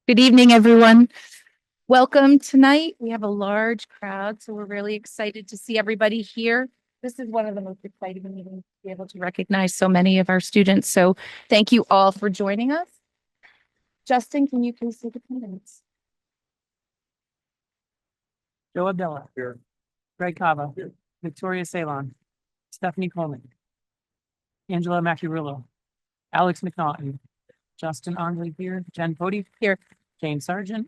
Good evening, everyone. Welcome tonight. We have a large crowd, so we're really excited to see everybody here. This is one of the most exciting meetings to be able to recognize so many of our students. So thank you all for joining us. Justin, can you please take attendance? Joe Abdullah. Here. Greg Kava. Here. Victoria Ceylon. Stephanie Coleman. Angela Macurillo. Alex McNaughton. Justin Ongley here. Jen Pody here. Jane Sargent.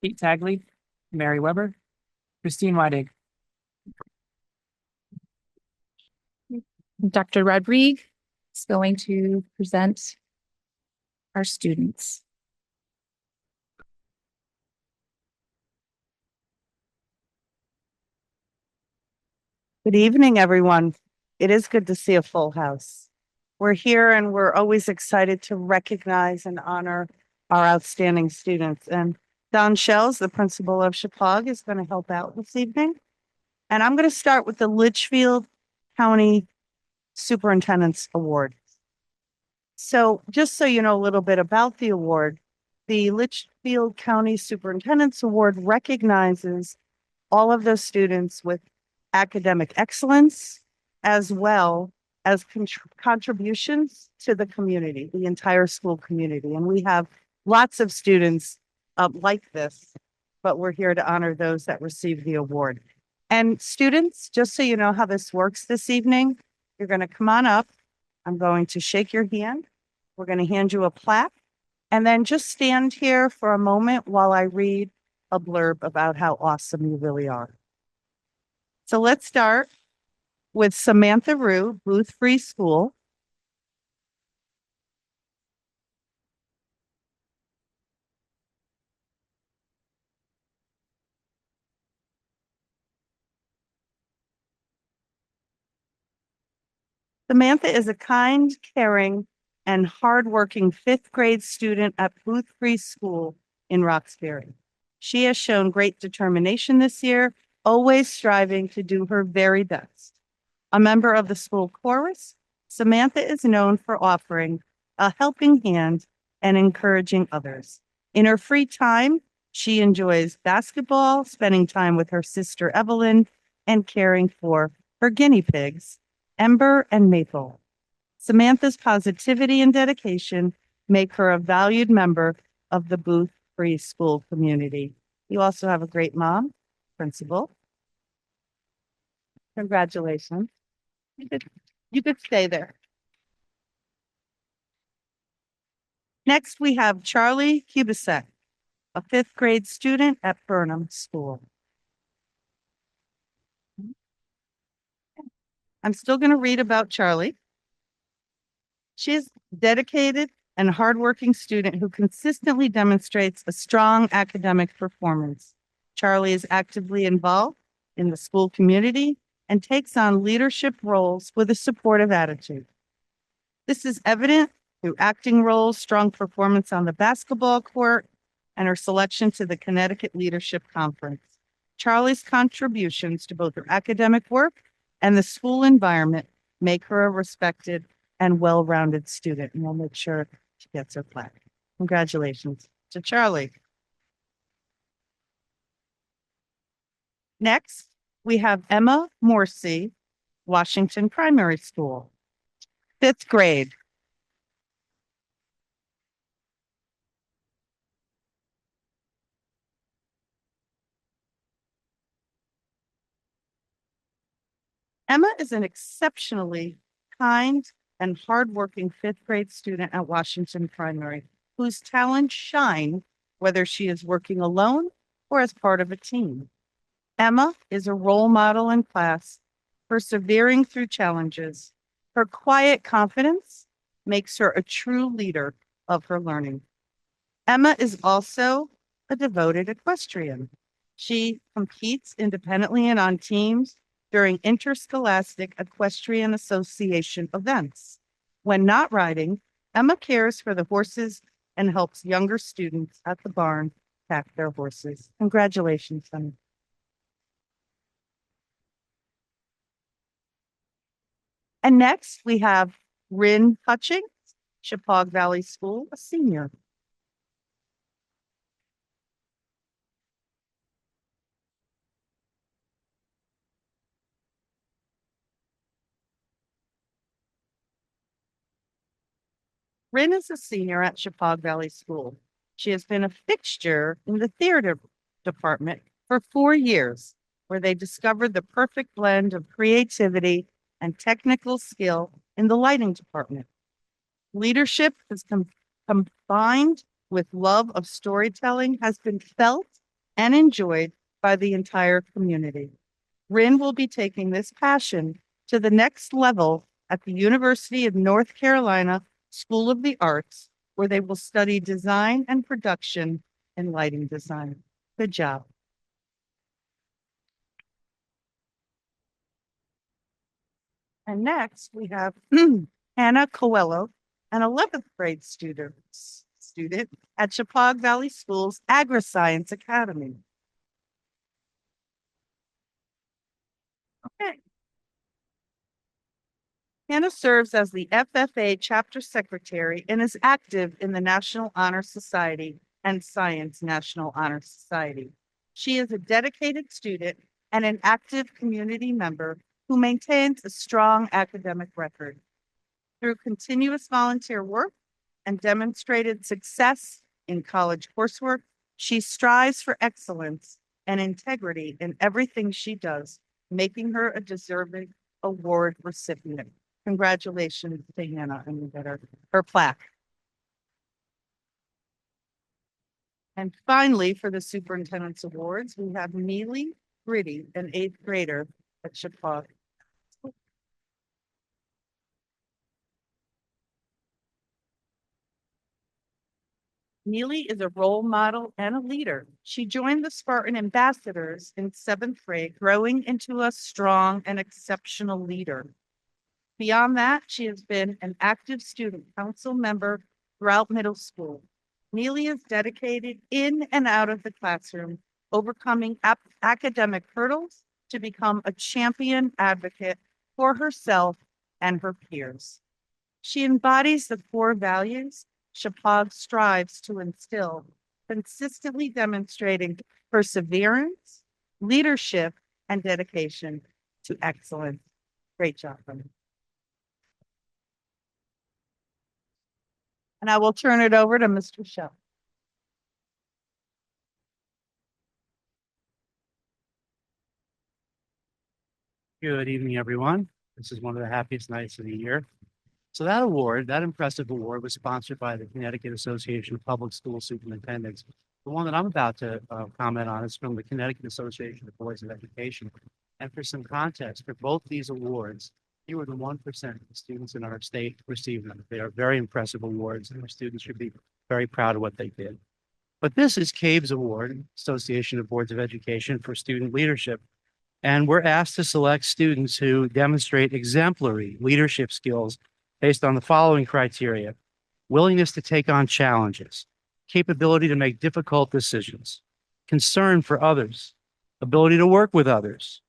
Pete Tagley. Mary Weber. Christine Weidig. Dr. Rodriguez is going to present our students. Good evening, everyone. It is good to see a full house. We're here and we're always excited to recognize and honor our outstanding students. And Don Shells, the principal of Chippewa, is going to help out this evening. And I'm going to start with the Litchfield County Superintendent's Award. So just so you know a little bit about the award, the Litchfield County Superintendent's Award recognizes all of those students with academic excellence, as well as contributions to the community, the entire school community. And we have lots of students like this, but we're here to honor those that receive the award. And students, just so you know how this works this evening, you're going to come on up. I'm going to shake your hand. We're going to hand you a plaque, and then just stand here for a moment while I read a blurb about how awesome you really are. So let's start with Samantha Rue, Booth Free School. Samantha is a kind, caring, and hardworking fifth grade student at Booth Free School in Roxbury. She has shown great determination this year, always striving to do her very best. A member of the school chorus, Samantha is known for offering a helping hand and encouraging others. In her free time, she enjoys basketball, spending time with her sister Evelyn, and caring for her guinea pigs, Ember and Maple. Samantha's positivity and dedication make her a valued member of the Booth Free School community. You also have a great mom, principal. Congratulations. You could stay there. Next, we have Charlie Kubasek, a fifth grade student at Burnham School. I'm still going to read about Charlie. She is dedicated and hardworking student who consistently demonstrates a strong academic performance. Charlie is actively involved in the school community and takes on leadership roles with a supportive attitude. This is evident through acting roles, strong performance on the basketball court, and her selection to the Connecticut Leadership Conference. Charlie's contributions to both her academic work and the school environment make her a respected and well-rounded student, and we'll make sure she gets her plaque. Congratulations to Charlie. Next, we have Emma Morrissey, Washington Primary School, fifth grade. Emma is an exceptionally kind and hardworking fifth grade student at Washington Primary, whose talents shine whether she is working alone or as part of a team. Emma is a role model in class, persevering through challenges. Her quiet confidence makes her a true leader of her learning. Emma is also a devoted equestrian. She competes independently and on teams during Interscholastic Equestrian Association events. When not riding, Emma cares for the horses and helps younger students at the barn pack their horses. Congratulations, Emma. And next we have Rin Hutchings, Chippewa Valley School, a senior. Rin is a senior at Chippewa Valley School. She has been a fixture in the theater department for 4 years, where they discovered the perfect blend of creativity and technical skill in the lighting department. Leadership is combined with love of storytelling has been felt and enjoyed by the entire community. Rin will be taking this passion to the next level at the University of North Carolina School of the Arts, where they will study design and production in lighting design. Good job. And next we have Hannah Coelho, an 11th grade student at Chippewa Valley Schools Agri-Science Academy. Okay. Hannah serves as the FFA chapter secretary and is active in the National Honor Society and Science National Honor Society. She is a dedicated student and an active community member who maintains a strong academic record. Through continuous volunteer work and demonstrated success in college coursework, she strives for excellence and integrity in everything she does, making her a deserving award recipient. Congratulations to Hannah, and you get her plaque. And finally, for the superintendent's awards, we have Neely Gritty, an 8th grader at Chippewa. Neely is a role model and a leader. She joined the Spartan Ambassadors in 7th grade, growing into a strong and exceptional leader. Beyond that, she has been an active student council member throughout middle school. Neely is dedicated in and out of the classroom, overcoming academic hurdles to become a champion advocate for herself and her peers. She embodies the core values Chippewa strives to instill, consistently demonstrating perseverance, leadership, and dedication to excellence. Great job, honey. And I will turn it over to Mr. Shell. Good evening, everyone. This is one of the happiest nights of the year. So that award, that impressive award, was sponsored by the Connecticut Association of Public School Superintendents. The one that I'm about to comment on is from the Connecticut Association of Boards of Education. And for some context, for both these awards, fewer than 1% of the students in our state receive them. They are very impressive awards, and our students should be very proud of what they did. But this is CABE's award, Association of Boards of Education, for student leadership. And we're asked to select students who demonstrate exemplary leadership skills based on the following criteria: willingness to take on challenges, capability to make difficult decisions, concern for others, ability to work with others,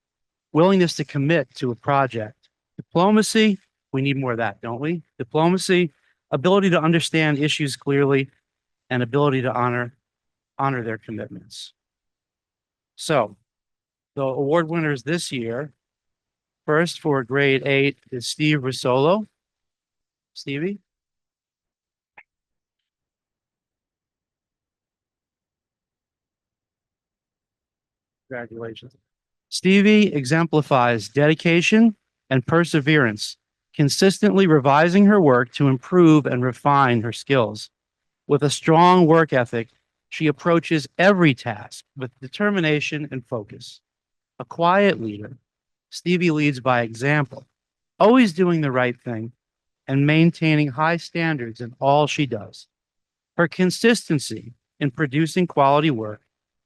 willingness to commit to a project, diplomacy. We need more of that, don't we? Diplomacy, ability to understand issues clearly, and ability to honor their commitments. So the award winners this year, first for grade 8 is Steve Risolo. Stevie. Congratulations. Stevie exemplifies dedication and perseverance, consistently revising her work to improve and refine her skills. With a strong work ethic, she approaches every task with determination and focus. A quiet leader, Stevie leads by example, always doing the right thing and maintaining high standards in all she does. Her consistency in producing quality work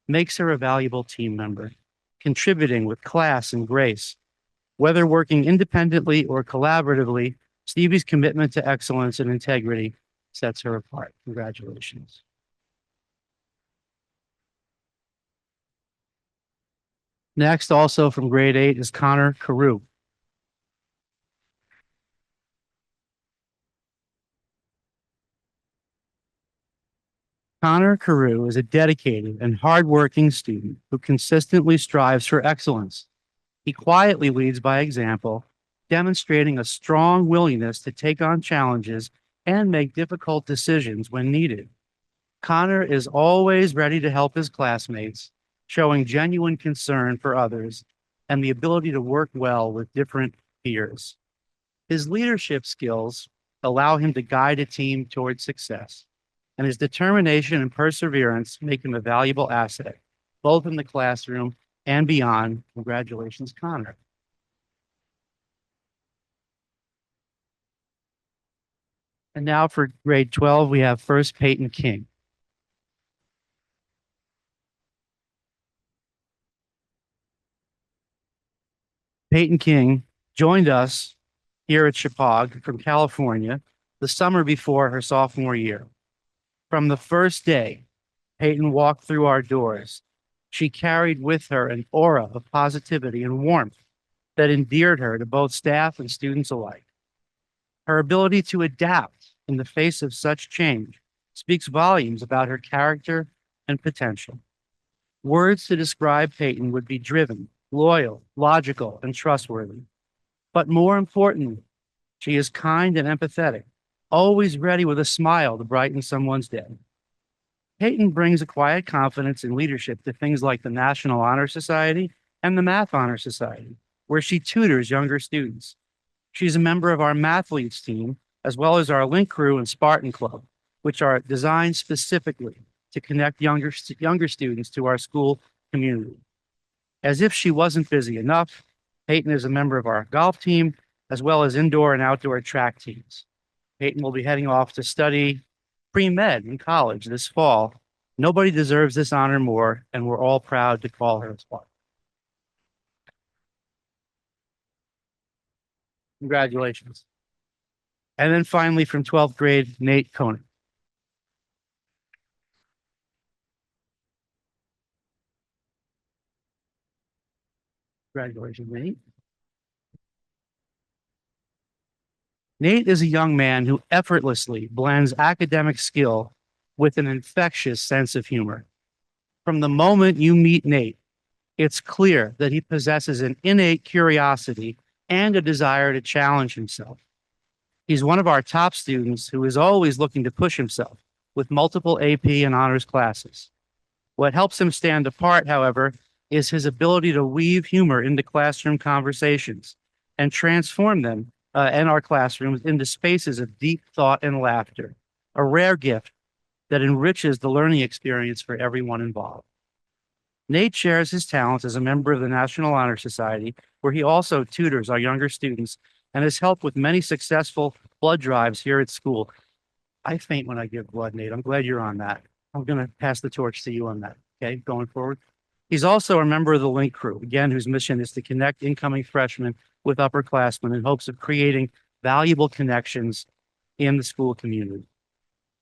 makes her a valuable team member, contributing with class and grace. Whether working independently or collaboratively, Stevie's commitment to excellence and integrity sets her apart. Congratulations. Next, also from grade 8, is Connor Carew. Connor Carew is a dedicated and hardworking student who consistently strives for excellence. He quietly leads by example, demonstrating a strong willingness to take on challenges and make difficult decisions when needed. Connor is always ready to help his classmates, showing genuine concern for others and the ability to work well with different peers. His leadership skills allow him to guide a team towards success, and his determination and perseverance make him a valuable asset, both in the classroom and beyond. Congratulations, Connor. And now for grade 12, we have first Peyton King. Peyton King joined us here at Chippewa from California the summer before her sophomore year. From the first day Peyton walked through our doors, she carried with her an aura of positivity and warmth that endeared her to both staff and students alike. Her ability to adapt in the face of such change speaks volumes about her character and potential. Words to describe Peyton would be driven, loyal, logical, and trustworthy. But more importantly, she is kind and empathetic, always ready with a smile to brighten someone's day. Peyton brings a quiet confidence and leadership to things like the National Honor Society and the Math Honor Society, where she tutors younger students. She's a member of our Mathletes team, as well as our Link Crew and Spartan Club, which are designed specifically to connect younger students to our school community. As if she wasn't busy enough, Peyton is a member of our golf team, as well as indoor and outdoor track teams. Peyton will be heading off to study pre-med in college this fall. Nobody deserves this honor more, and we're all proud to call her as one. Congratulations. And then finally from 12th grade, Nate Koenig. Congratulations, Nate. Nate is a young man who effortlessly blends academic skill with an infectious sense of humor. From the moment you meet Nate, it's clear that he possesses an innate curiosity and a desire to challenge himself. He's one of our top students who is always looking to push himself with multiple AP and honors classes. What helps him stand apart, however, is his ability to weave humor into classroom conversations and transform them in our classrooms into spaces of deep thought and laughter, a rare gift that enriches the learning experience for everyone involved. Nate shares his talents as a member of the National Honor Society, where he also tutors our younger students and has helped with many successful blood drives here at school. I faint when I give blood, Nate. I'm glad you're on that. I'm going to pass the torch to you on that, okay, going forward. He's also a member of the Link Crew, again, whose mission is to connect incoming freshmen with upperclassmen in hopes of creating valuable connections in the school community.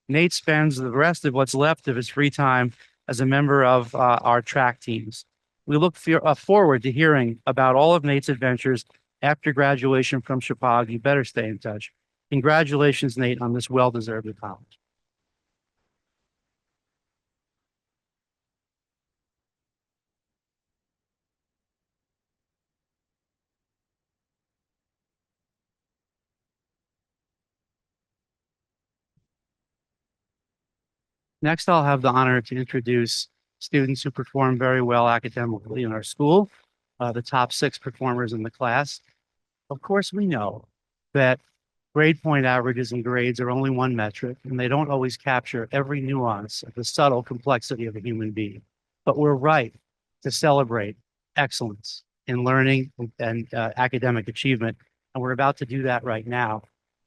Nate spends the rest of what's left of his free time as a member of our track teams. We look forward to hearing about all of Nate's adventures after graduation from Chippewa. You better stay in touch. Congratulations, Nate, on this well-deserved accomplishment. Next, I'll have the honor to introduce students who perform very well academically in our school, the top 6 performers in the class. Of course, we know that grade point averages and grades are only one metric, and they don't always capture every nuance of the subtle complexity of a human being. But we're right to celebrate excellence in learning and academic achievement, and we're about to do that right now.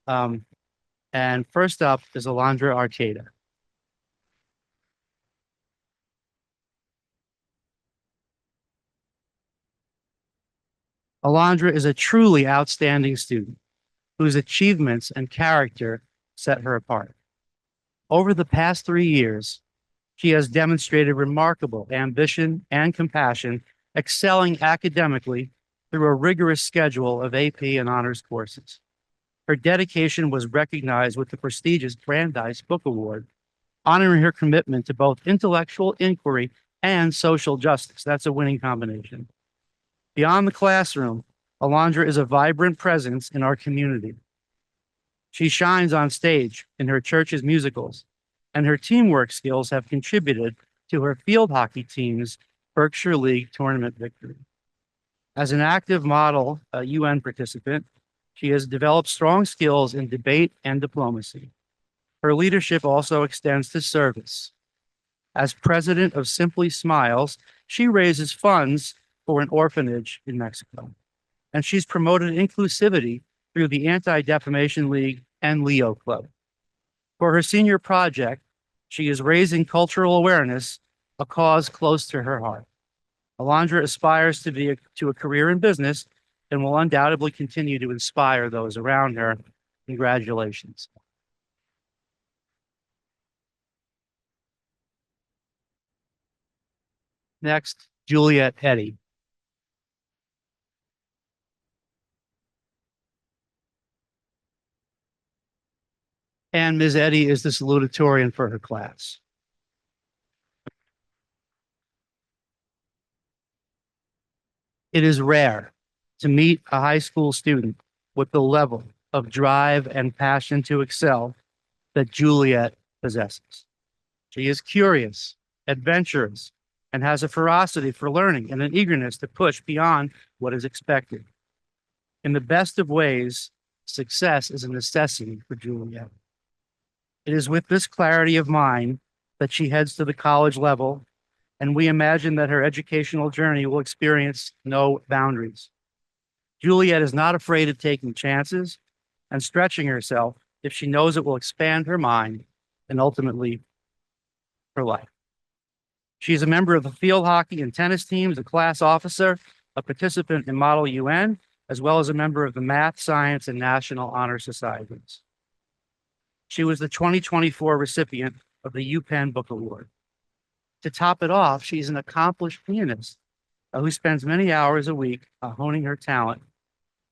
And first up is Alondra Arcada. Alondra is a truly outstanding student whose achievements and character set her apart. Over the past 3 years, she has demonstrated remarkable ambition and compassion, excelling academically through a rigorous schedule of AP and honors courses. Her dedication was recognized with the prestigious Brandeis Book Award, honoring her commitment to both intellectual inquiry and social justice. That's a winning combination. Beyond the classroom, Alondra is a vibrant presence in our community. She shines on stage in her church's musicals, and her teamwork skills have contributed to her field hockey team's Berkshire League tournament victory. As an active model UN participant, she has developed strong skills in debate and diplomacy. Her leadership also extends to service. As president of Simply Smiles, she raises funds for an orphanage in Mexico, and she's promoted inclusivity through the Anti-Defamation League and Leo Club. For her senior project, she is raising cultural awareness, a cause close to her heart. Alondra aspires to a career in business and will undoubtedly continue to inspire those around her. Congratulations. Next, Juliet Eddy. And Ms. Eddy is the salutatorian for her class. It is rare to meet a high school student with the level of drive and passion to excel that Juliet possesses. She is curious, adventurous, and has a ferocity for learning and an eagerness to push beyond what is expected. In the best of ways, success is a necessity for Juliet. It is with this clarity of mind that she heads to the college level, and we imagine that her educational journey will experience no boundaries. Juliet is not afraid of taking chances and stretching herself if she knows it will expand her mind and ultimately her life. She is a member of the field hockey and tennis teams, a class officer, a participant in Model UN, as well as a member of the Math, Science, and National Honor Societies. She was the 2024 recipient of the UPenn Book Award. To top it off, she's an accomplished pianist who spends many hours a week honing her talent.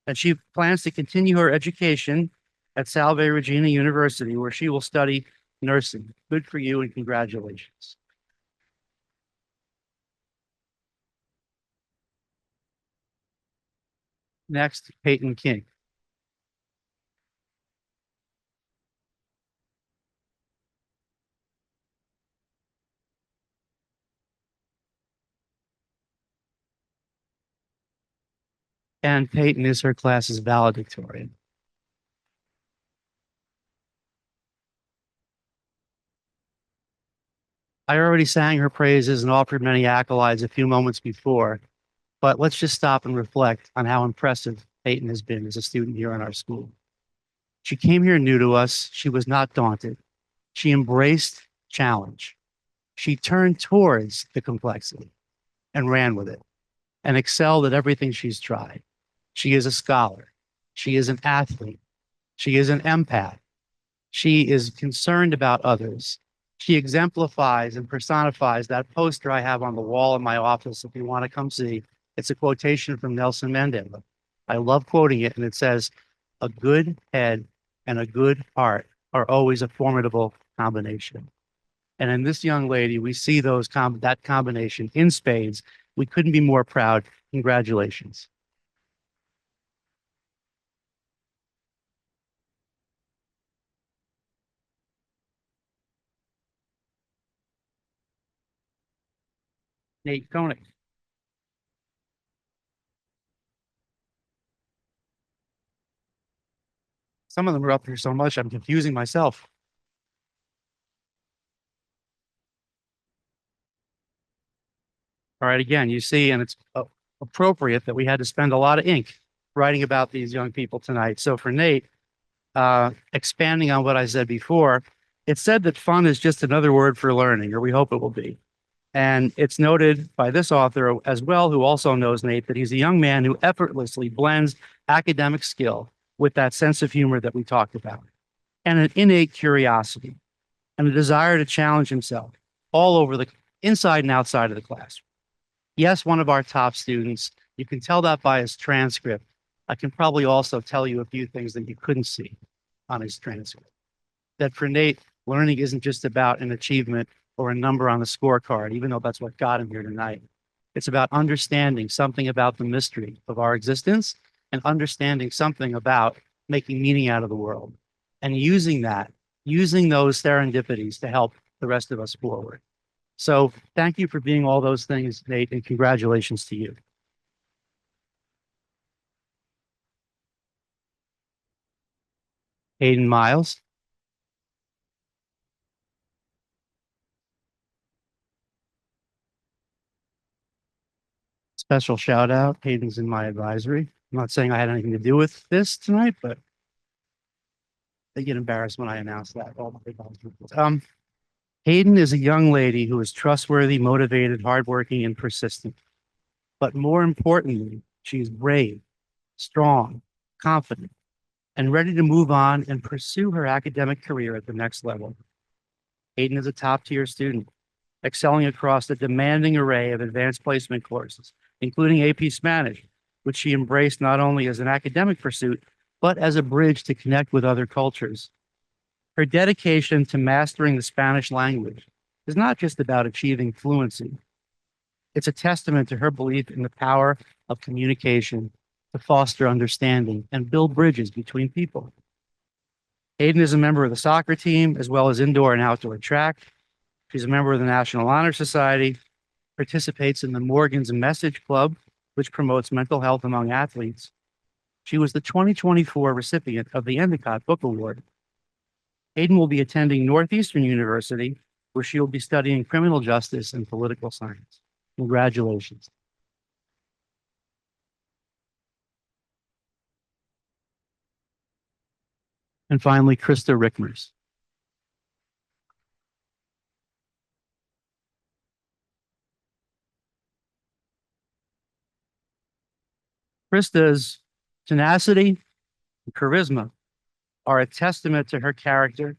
And she plans to continue her education at Salve Regina University, where she will study nursing. Good for you and congratulations. Next, Peyton King. And Peyton is her class's valedictorian. I already sang her praises and offered many accolades a few moments before, but let's just stop and reflect on how impressive Peyton has been as a student here in our school. She came here new to us. She was not daunted. She embraced challenge. She turned towards the complexity and ran with it and excelled at everything she's tried. She is a scholar. She is an athlete. She is an empath. She is concerned about others. She exemplifies and personifies that poster I have on the wall in my office if you want to come see. It's a quotation from Nelson Mandela. I love quoting it, and it says, "A good head and a good heart are always a formidable combination." And in this young lady, we see that combination in spades. We couldn't be more proud. Congratulations. Nate Koenig. Some of them are up here so much, I'm confusing myself. All right, again, you see, and it's appropriate that we had to spend a lot of ink writing about these young people tonight. So for Nate, expanding on what I said before, it's said that fun is just another word for learning, or we hope it will be. And it's noted by this author as well, who also knows Nate, that he's a young man who effortlessly blends academic skill with that sense of humor that we talked about, and an innate curiosity and a desire to challenge himself all over the inside and outside of the classroom. Yes, one of our top students. You can tell that by his transcript. I can probably also tell you a few things that you couldn't see on his transcript. That for Nate, learning isn't just about an achievement or a number on the scorecard, even though that's what got him here tonight. It's about understanding something about the mystery of our existence and understanding something about making meaning out of the world. and using those serendipities to help the rest of us forward. So thank you for being all those things, Nate, and congratulations to you. Hayden Miles. Special shout out. Hayden's in my advisory. I'm not saying I had anything to do with this tonight, but they get embarrassed when I announce that. Hayden is a young lady who is trustworthy, motivated, hardworking, and persistent. But more importantly, she is brave, strong, confident, and ready to move on and pursue her academic career at the next level. Hayden is a top-tier student, excelling across a demanding array of advanced placement courses, including AP Spanish, which she embraced not only as an academic pursuit, but as a bridge to connect with other cultures. Her dedication to mastering the Spanish language is not just about achieving fluency. It's a testament to her belief in the power of communication to foster understanding and build bridges between people. Hayden is a member of the soccer team, as well as indoor and outdoor track. She's a member of the National Honor Society, participates in the Morgan's Message Club, which promotes mental health among athletes. She was the 2024 recipient of the Endicott Book Award. Hayden will be attending Northeastern University, where she will be studying criminal justice and political science. Congratulations. And finally, Krista Rickmers. Krista's tenacity and charisma are a testament to her character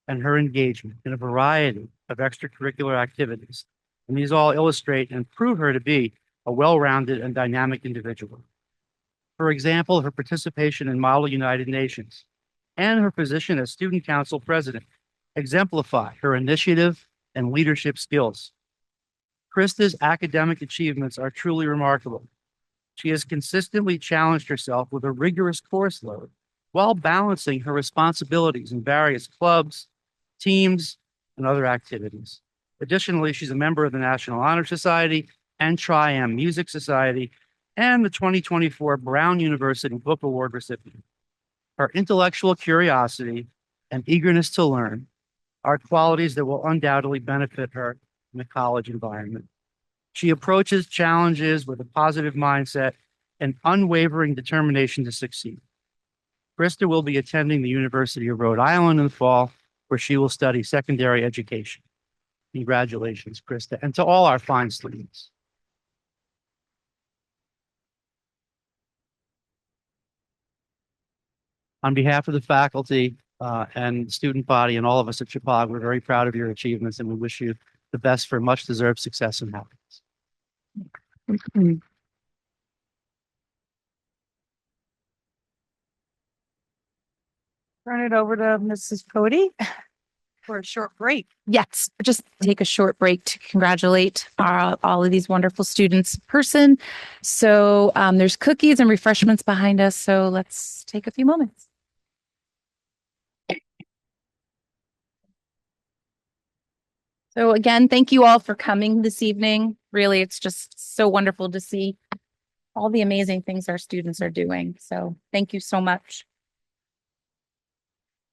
and her engagement in a variety of extracurricular activities. And these all illustrate and prove her to be a well-rounded and dynamic individual. For example, her participation in Model United Nations and her position as Student Council President exemplify her initiative and leadership skills. Krista's academic achievements are truly remarkable. She has consistently challenged herself with a rigorous course load while balancing her responsibilities in various clubs, teams, and other activities. Additionally, she's a member of the National Honor Society and Tri-Am Music Society and the 2024 Brown University Book Award recipient. Her intellectual curiosity and eagerness to learn are qualities that will undoubtedly benefit her in the college environment. She approaches challenges with a positive mindset and unwavering determination to succeed. Krista will be attending the University of Rhode Island in the fall, where she will study secondary education. Congratulations, Krista, and to all our fine students. On behalf of the faculty and student body and all of us at Chappaqua, we're very proud of your achievements and we wish you the best for much deserved success and happiness. Turn it over to Mrs. Cody for a short break. Yes, just take a short break to congratulate all of these wonderful students in person. So there's cookies and refreshments behind us. So let's take a few moments. So again, thank you all for coming this evening. Really, it's just so wonderful to see all the amazing things our students are doing. So thank you so much.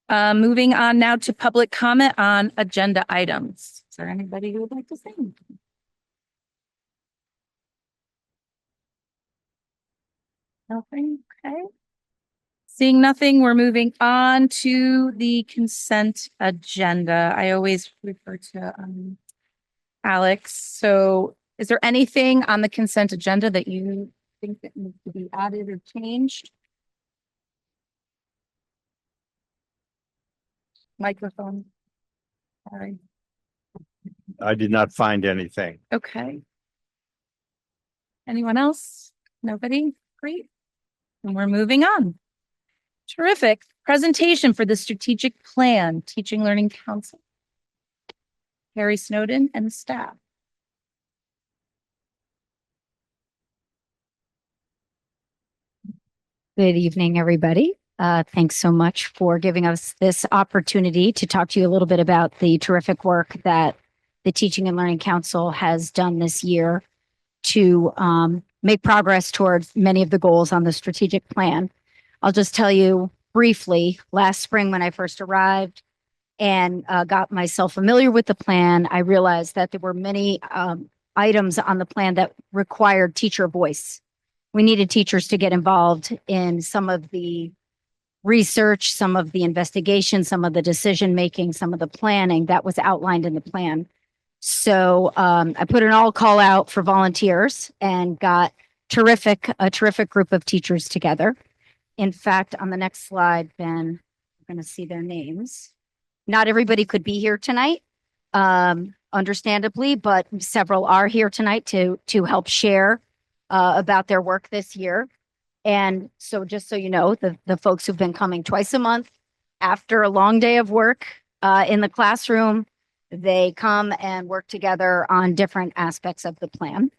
Moving on now to public comment on agenda items. Is there anybody who would like to say anything? Nothing? Okay. Seeing nothing, we're moving on to the consent agenda. I always refer to Alex. So is there anything on the consent agenda that you think that needs to be added or changed? Microphone. Sorry. I did not find anything. Okay. Anyone else? Nobody? Great. And we're moving on. Terrific. Presentation for the strategic plan, Teaching Learning Council. Harry Snowden and staff. Good evening, everybody. Thanks so much for giving us this opportunity to talk to you a little bit about the terrific work that the Teaching and Learning Council has done this year to make progress towards many of the goals on the strategic plan. I'll just tell you briefly, last spring when I first arrived and got myself familiar with the plan, I realized that there were many items on the plan that required teacher voice. We needed teachers to get involved in some of the research, some of the investigation, some of the decision making, some of the planning that was outlined in the plan. So I put an all call out for volunteers and got a terrific group of teachers together. In fact, on the next slide, Ben, we're going to see their names. Not everybody could be here tonight, understandably, but several are here tonight to help share about their work this year. And so just so you know, the folks who've been coming twice a month after a long day of work in the classroom, they come and work together on different aspects of the plan.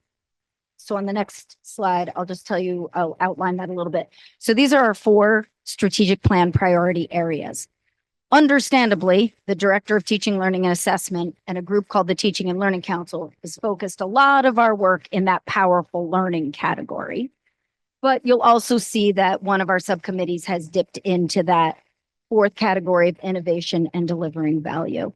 So on the next slide, I'll outline that a little bit. So these are our 4 strategic plan priority areas. Understandably, the Director of Teaching, Learning, and Assessment and a group called the Teaching and Learning Council has focused a lot of our work in that powerful learning category. But you'll also see that one of our subcommittees has dipped into that 4th category of innovation and delivering value.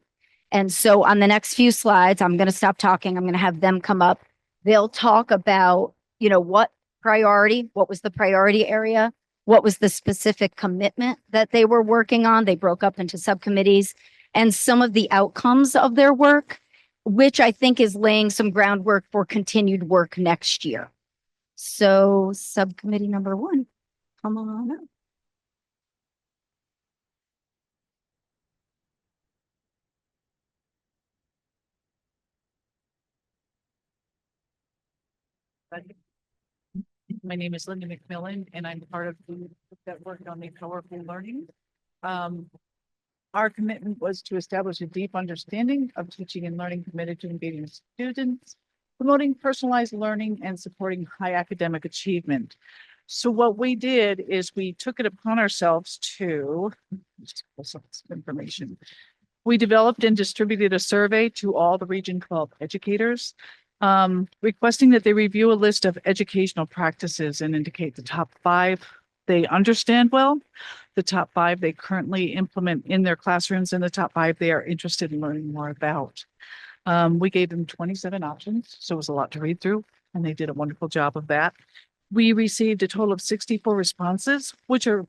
And so on the next few slides, I'm going to stop talking. I'm going to have them come up. They'll talk about, what was the priority area? What was the specific commitment that they were working on? They broke up into subcommittees and some of the outcomes of their work, which I think is laying some groundwork for continued work next year. So subcommittee number 1, come on up. My name is Linda McMillan, and I'm part of the group that worked on the powerful learning. Our commitment was to establish a deep understanding of teaching and learning committed to engaging students, promoting personalized learning, and supporting high academic achievement. So what we did is we took it upon ourselves to information. We developed and distributed a survey to all the Region 12 educators, requesting that they review a list of educational practices and indicate the top 5 they understand well, the top 5 they currently implement in their classrooms, and the top 5 they are interested in learning more about. We gave them 27 options, so it was a lot to read through, and they did a wonderful job of that. We received a total of 64 responses, which are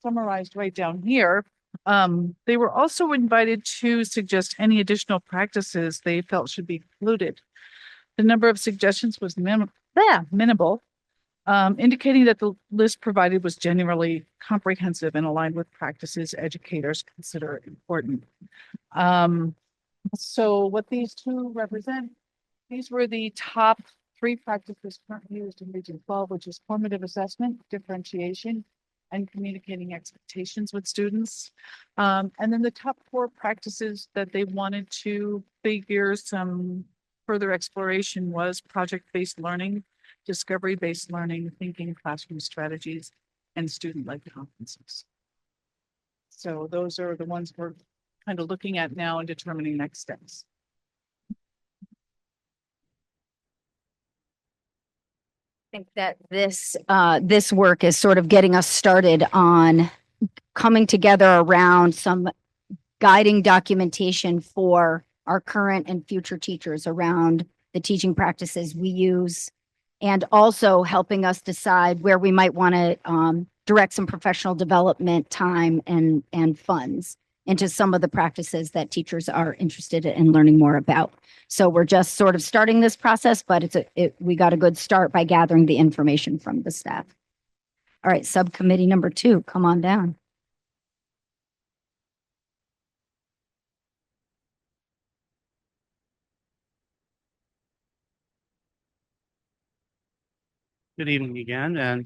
summarized right down here. They were also invited to suggest any additional practices they felt should be included. The number of suggestions was minimal, indicating that the list provided was generally comprehensive and aligned with practices educators consider important. So what these 2 represent, these were the top 3 practices currently used in Region 12, which is formative assessment, differentiation, and communicating expectations with students. And then the top 4 practices that they wanted to figure some further exploration was project-based learning, discovery-based learning, thinking classroom strategies, and student-led competencies. So those are the ones we're kind of looking at now and determining next steps. I think that this work is sort of getting us started on coming together around some guiding documentation for our current and future teachers around the teaching practices we use, and also helping us decide where we might want to direct some professional development time and funds into some of the practices that teachers are interested in learning more about. So we're just sort of starting this process, but we got a good start by gathering the information from the staff. All right, subcommittee number 2, come on down. Good evening again, and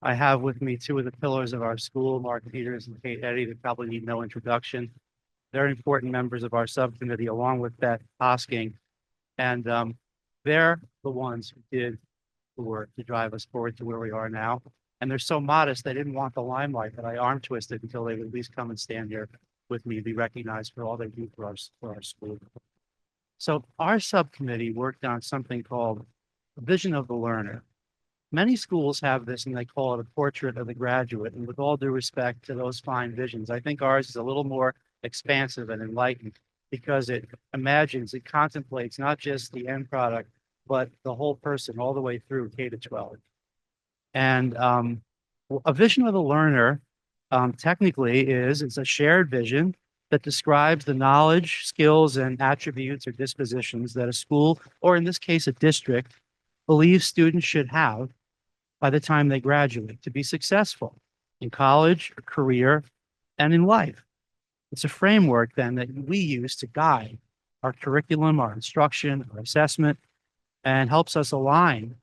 I have with me 2 of the pillars of our school, Mark Peters and Kate Eddy. They probably need no introduction. They're important members of our subcommittee, along with Beth Hosking, and they're the ones who did the work to drive us forward to where we are now. And they're so modest, they didn't want the limelight, that I arm twisted until they would at least come and stand here with me, be recognized for all they do for our school. So our subcommittee worked on something called Vision of the Learner. Many schools have this and they call it a portrait of the graduate. And with all due respect to those fine visions, I think ours is a little more expansive and enlightened because it imagines, it contemplates not just the end product, but the whole person all the way through K to 12. And a vision of the learner technically it's a shared vision that describes the knowledge, skills, and attributes or dispositions that a school, or in this case, a district, believes students should have by the time they graduate to be successful in college, or career, and in life. It's a framework then that we use to guide our curriculum, our instruction, our assessment, and helps us align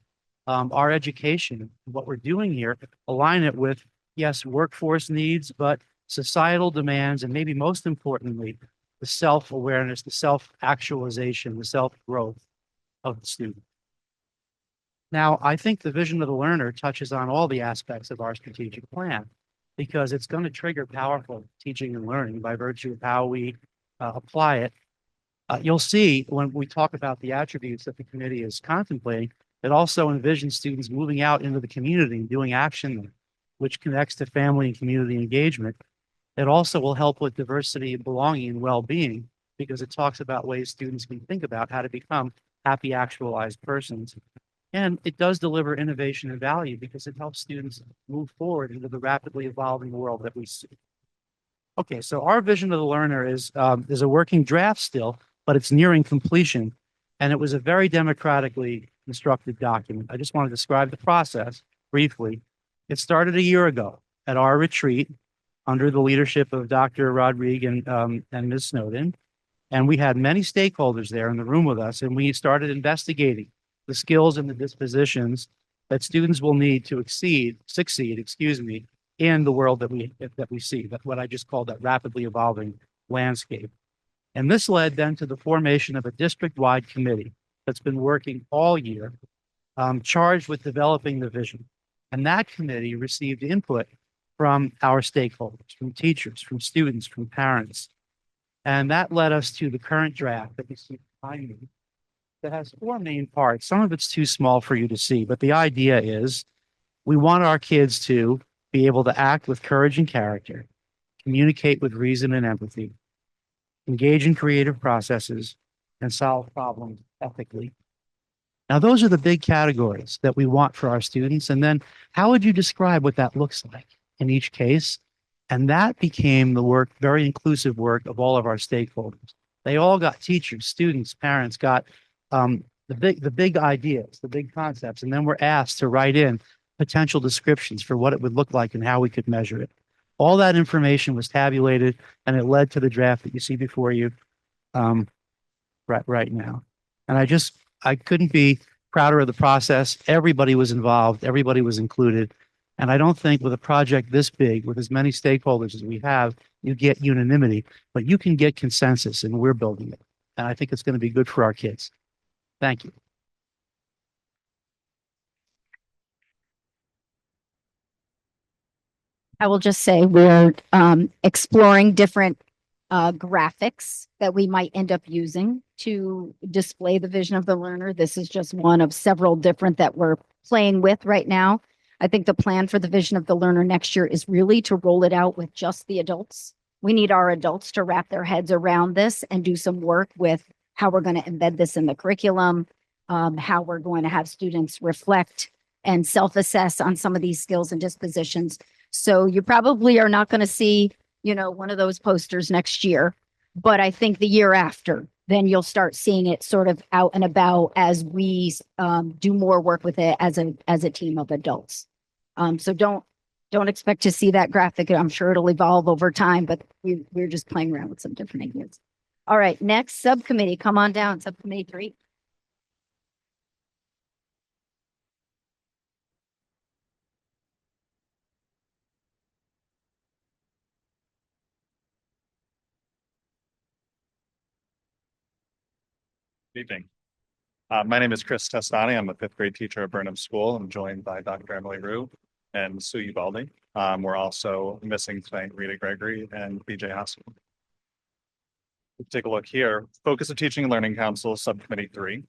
our education, what we're doing here, align it with, yes, workforce needs, but societal demands, and maybe most importantly, the self-awareness, the self-actualization, the self-growth of the student. Now, I think the vision of the learner touches on all the aspects of our strategic plan because it's going to trigger powerful teaching and learning by virtue of how we apply it. You'll see when we talk about the attributes that the committee is contemplating, it also envisions students moving out into the community and doing action, which connects to family and community engagement. It also will help with diversity and belonging and well-being because it talks about ways students can think about how to become happy, actualized persons. And it does deliver innovation and value because it helps students move forward into the rapidly evolving world that we see. Okay, so our vision of the learner is a working draft still, but it's nearing completion. And it was a very democratically constructed document. I just want to describe the process briefly. It started a year ago at our retreat under the leadership of Dr. Rodriguez and Ms. Snowden. And we had many stakeholders there in the room with us, and we started investigating the skills and the dispositions that students will need to succeed, in the world that we see, that what I just called that rapidly evolving landscape. And this led then to the formation of a district-wide committee that's been working all year, charged with developing the vision. And that committee received input from our stakeholders, from teachers, from students, from parents. And that led us to the current draft that you see behind me that has four main parts. Some of it's too small for you to see, but the idea is we want our kids to be able to act with courage and character, communicate with reason and empathy, engage in creative processes, and solve problems ethically. Now, those are the big categories that we want for our students. And then how would you describe what that looks like in each case? And that became the work, very inclusive work of all of our stakeholders. They all got teachers, students, parents got the big ideas, the big concepts, and then we're asked to write in potential descriptions for what it would look like and how we could measure it. All that information was tabulated, and it led to the draft that you see before you right now. And I couldn't be prouder of the process. Everybody was involved. Everybody was included. And I don't think with a project this big, with as many stakeholders as we have, you get unanimity, but you can get consensus, and we're building it. And I think it's going to be good for our kids. Thank you. I will just say we're exploring different graphics that we might end up using to display the vision of the learner. This is just one of several different that we're playing with right now. I think the plan for the vision of the learner next year is really to roll it out with just the adults. We need our adults to wrap their heads around this and do some work with how we're going to embed this in the curriculum, how we're going to have students reflect and self-assess on some of these skills and dispositions. So you probably are not going to see, one of those posters next year, but I think the year after, then you'll start seeing it sort of out and about as we do more work with it as a team of adults. So don't expect to see that graphic. I'm sure it'll evolve over time, but we're just playing around with some different ideas. All right, next subcommittee, come on down, subcommittee 3. Good evening. My name is Chris Testani. I'm a fifth grade teacher at Burnham School. I'm joined by Dr. Emily Rue and Sue Ubaldi. We're also missing tonight Rita Gregory and BJ Hospital. Take a look here. Focus of Teaching and Learning Council Subcommittee 3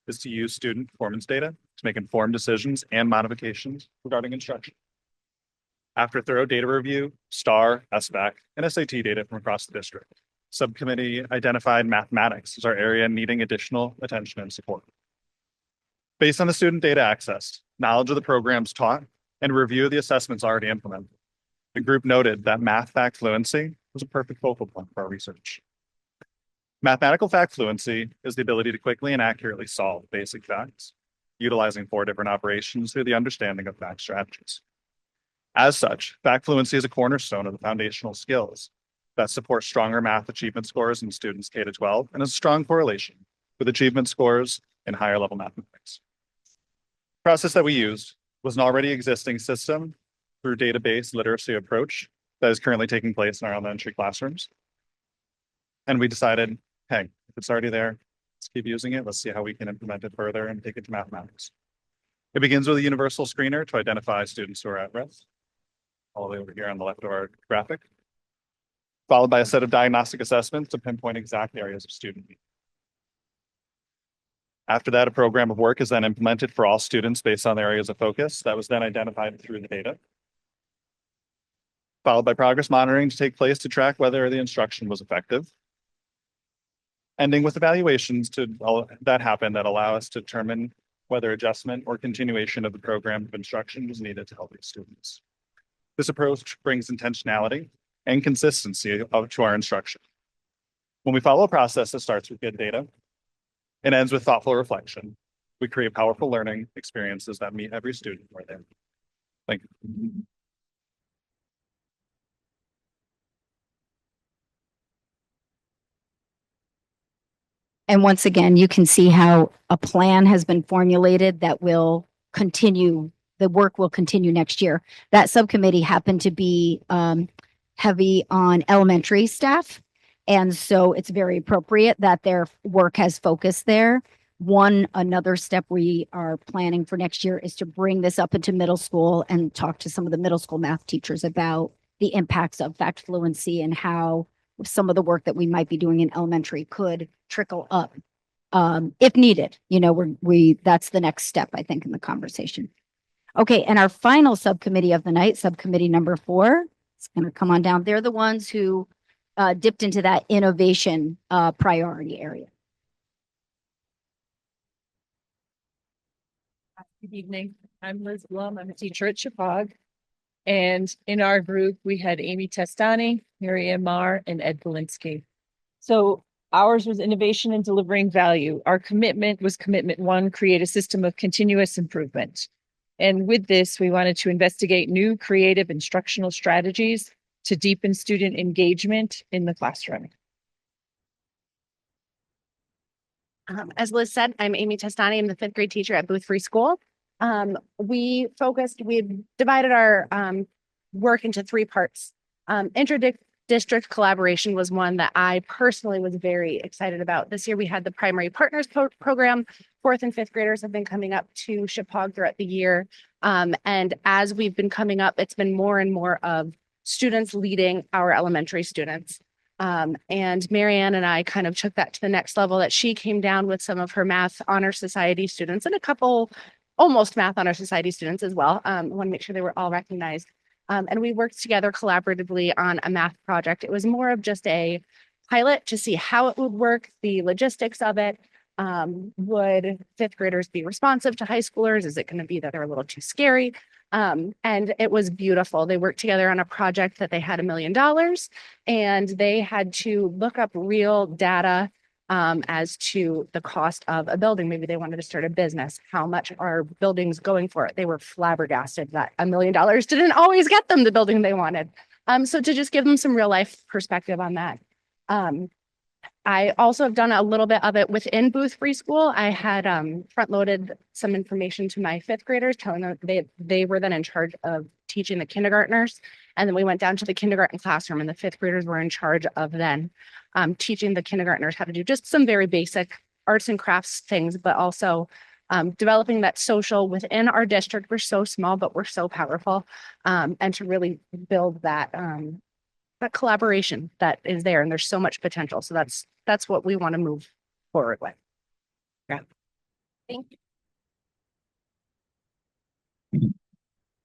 is to use student performance data to make informed decisions and modifications regarding instruction. After thorough data review, STAR, SBAC, and SAT data from across the district, subcommittee identified mathematics as our area needing additional attention and support. Based on the student data accessed, knowledge of the programs taught, and review of the assessments already implemented, the group noted that math fact fluency was a perfect focal point for our research. Mathematical fact fluency is the ability to quickly and accurately solve basic facts, utilizing 4 different operations through the understanding of fact strategies. As such, fact fluency is a cornerstone of the foundational skills that support stronger math achievement scores in students K-12 and a strong correlation with achievement scores in higher level mathematics. The process that we used was an already existing system through database literacy approach that is currently taking place in our elementary classrooms. And we decided, hey, if it's already there, let's keep using it. Let's see how we can implement it further and take it to mathematics. It begins with a universal screener to identify students who are at risk, all the way over here on the left of our graphic, followed by a set of diagnostic assessments to pinpoint exact areas of student need. After that, a program of work is then implemented for all students based on their areas of focus that was then identified through the data, followed by progress monitoring to take place to track whether the instruction was effective, ending with evaluations that happen that allow us to determine whether adjustment or continuation of the program of instruction was needed to help these students. This approach brings intentionality and consistency to our instruction. When we follow a process that starts with good data and ends with thoughtful reflection, we create powerful learning experiences that meet every student where they're. Thank you. And once again, you can see how a plan has been formulated that will continue, the work will continue next year. That subcommittee happened to be heavy on elementary staff. And so it's very appropriate that their work has focused there. Another step we are planning for next year is to bring this up into middle school and talk to some of the middle school math teachers about the impacts of fact fluency and how some of the work that we might be doing in elementary could trickle up if needed. You know, that's the next step, I think, in the conversation. Okay, and our final subcommittee of the night, subcommittee number 4, it's going to come on down. They're the ones who dipped into that innovation priority area. Good evening. I'm Liz Blum. I'm a teacher at Chippewa. And in our group, we had Amy Testani, Mary Ann Marr, and Ed Belinsky. So ours was innovation and delivering value. Our commitment was commitment 1, create a system of continuous improvement. And with this, we wanted to investigate new creative instructional strategies to deepen student engagement in the classroom. As Liz said, I'm Amy Testani. I'm the 5th grade teacher at Booth Free School. We divided our work into 3 parts. Inter-district collaboration was one that I personally was very excited about. This year we had the Primary Partners program. 4th and 5th graders have been coming up to Chippewa throughout the year. And as we've been coming up, it's been more and more of students leading our elementary students. And Marianne and I kind of took that to the next level, that she came down with some of her Math Honor Society students and a couple almost Math Honor Society students as well. I want to make sure they were all recognized. And we worked together collaboratively on a math project. It was more of just a pilot to see how it would work, the logistics of it. Would 5th graders be responsive to high schoolers? Is it going to be that they're a little too scary? And it was beautiful. They worked together on a project that they had $1 million, and they had to look up real data as to the cost of a building. Maybe they wanted to start a business. How much are buildings going for it? They were flabbergasted that $1 million didn't always get them the building they wanted. So to just give them some real life perspective on that. I also have done a little bit of it within Booth Free School. I had front loaded some information to my 5th graders, telling them they were then in charge of teaching the kindergartners. And then we went down to the kindergarten classroom, and the 5th graders were in charge of then teaching the kindergartners how to do just some very basic arts and crafts things, but also developing that social within our district. We're so small, but we're so powerful. And to really build that, that collaboration that is there, and there's so much potential. So that's what we want to move forward with. Yeah. Thank you.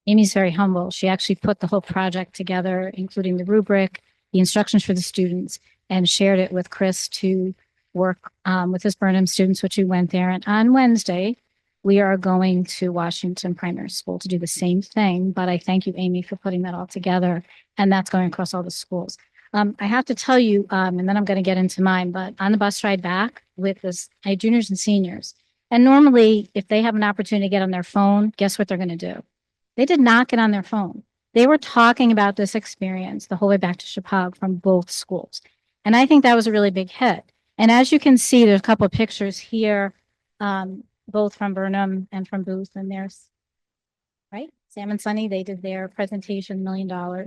Amy's very humble. She actually put the whole project together, including the rubric, the instructions for the students, and shared it with Chris to work with his Burnham students, which we went there. And on Wednesday, we are going to Washington Primary School to do the same thing. But I thank you, Amy, for putting that all together. And that's going across all the schools. I have to tell you, and then I'm going to get into mine, but on the bus ride back with this, I had juniors and seniors. And normally, if they have an opportunity to get on their phone, guess what they're going to do? They did not get on their phone. They were talking about this experience the whole way back to Chicago from both schools. And I think that was a really big hit. And as you can see, there's a couple of pictures here, both from Burnham and from Booth. And there's, right, Sam and Sunny, they did their presentation, $1 million.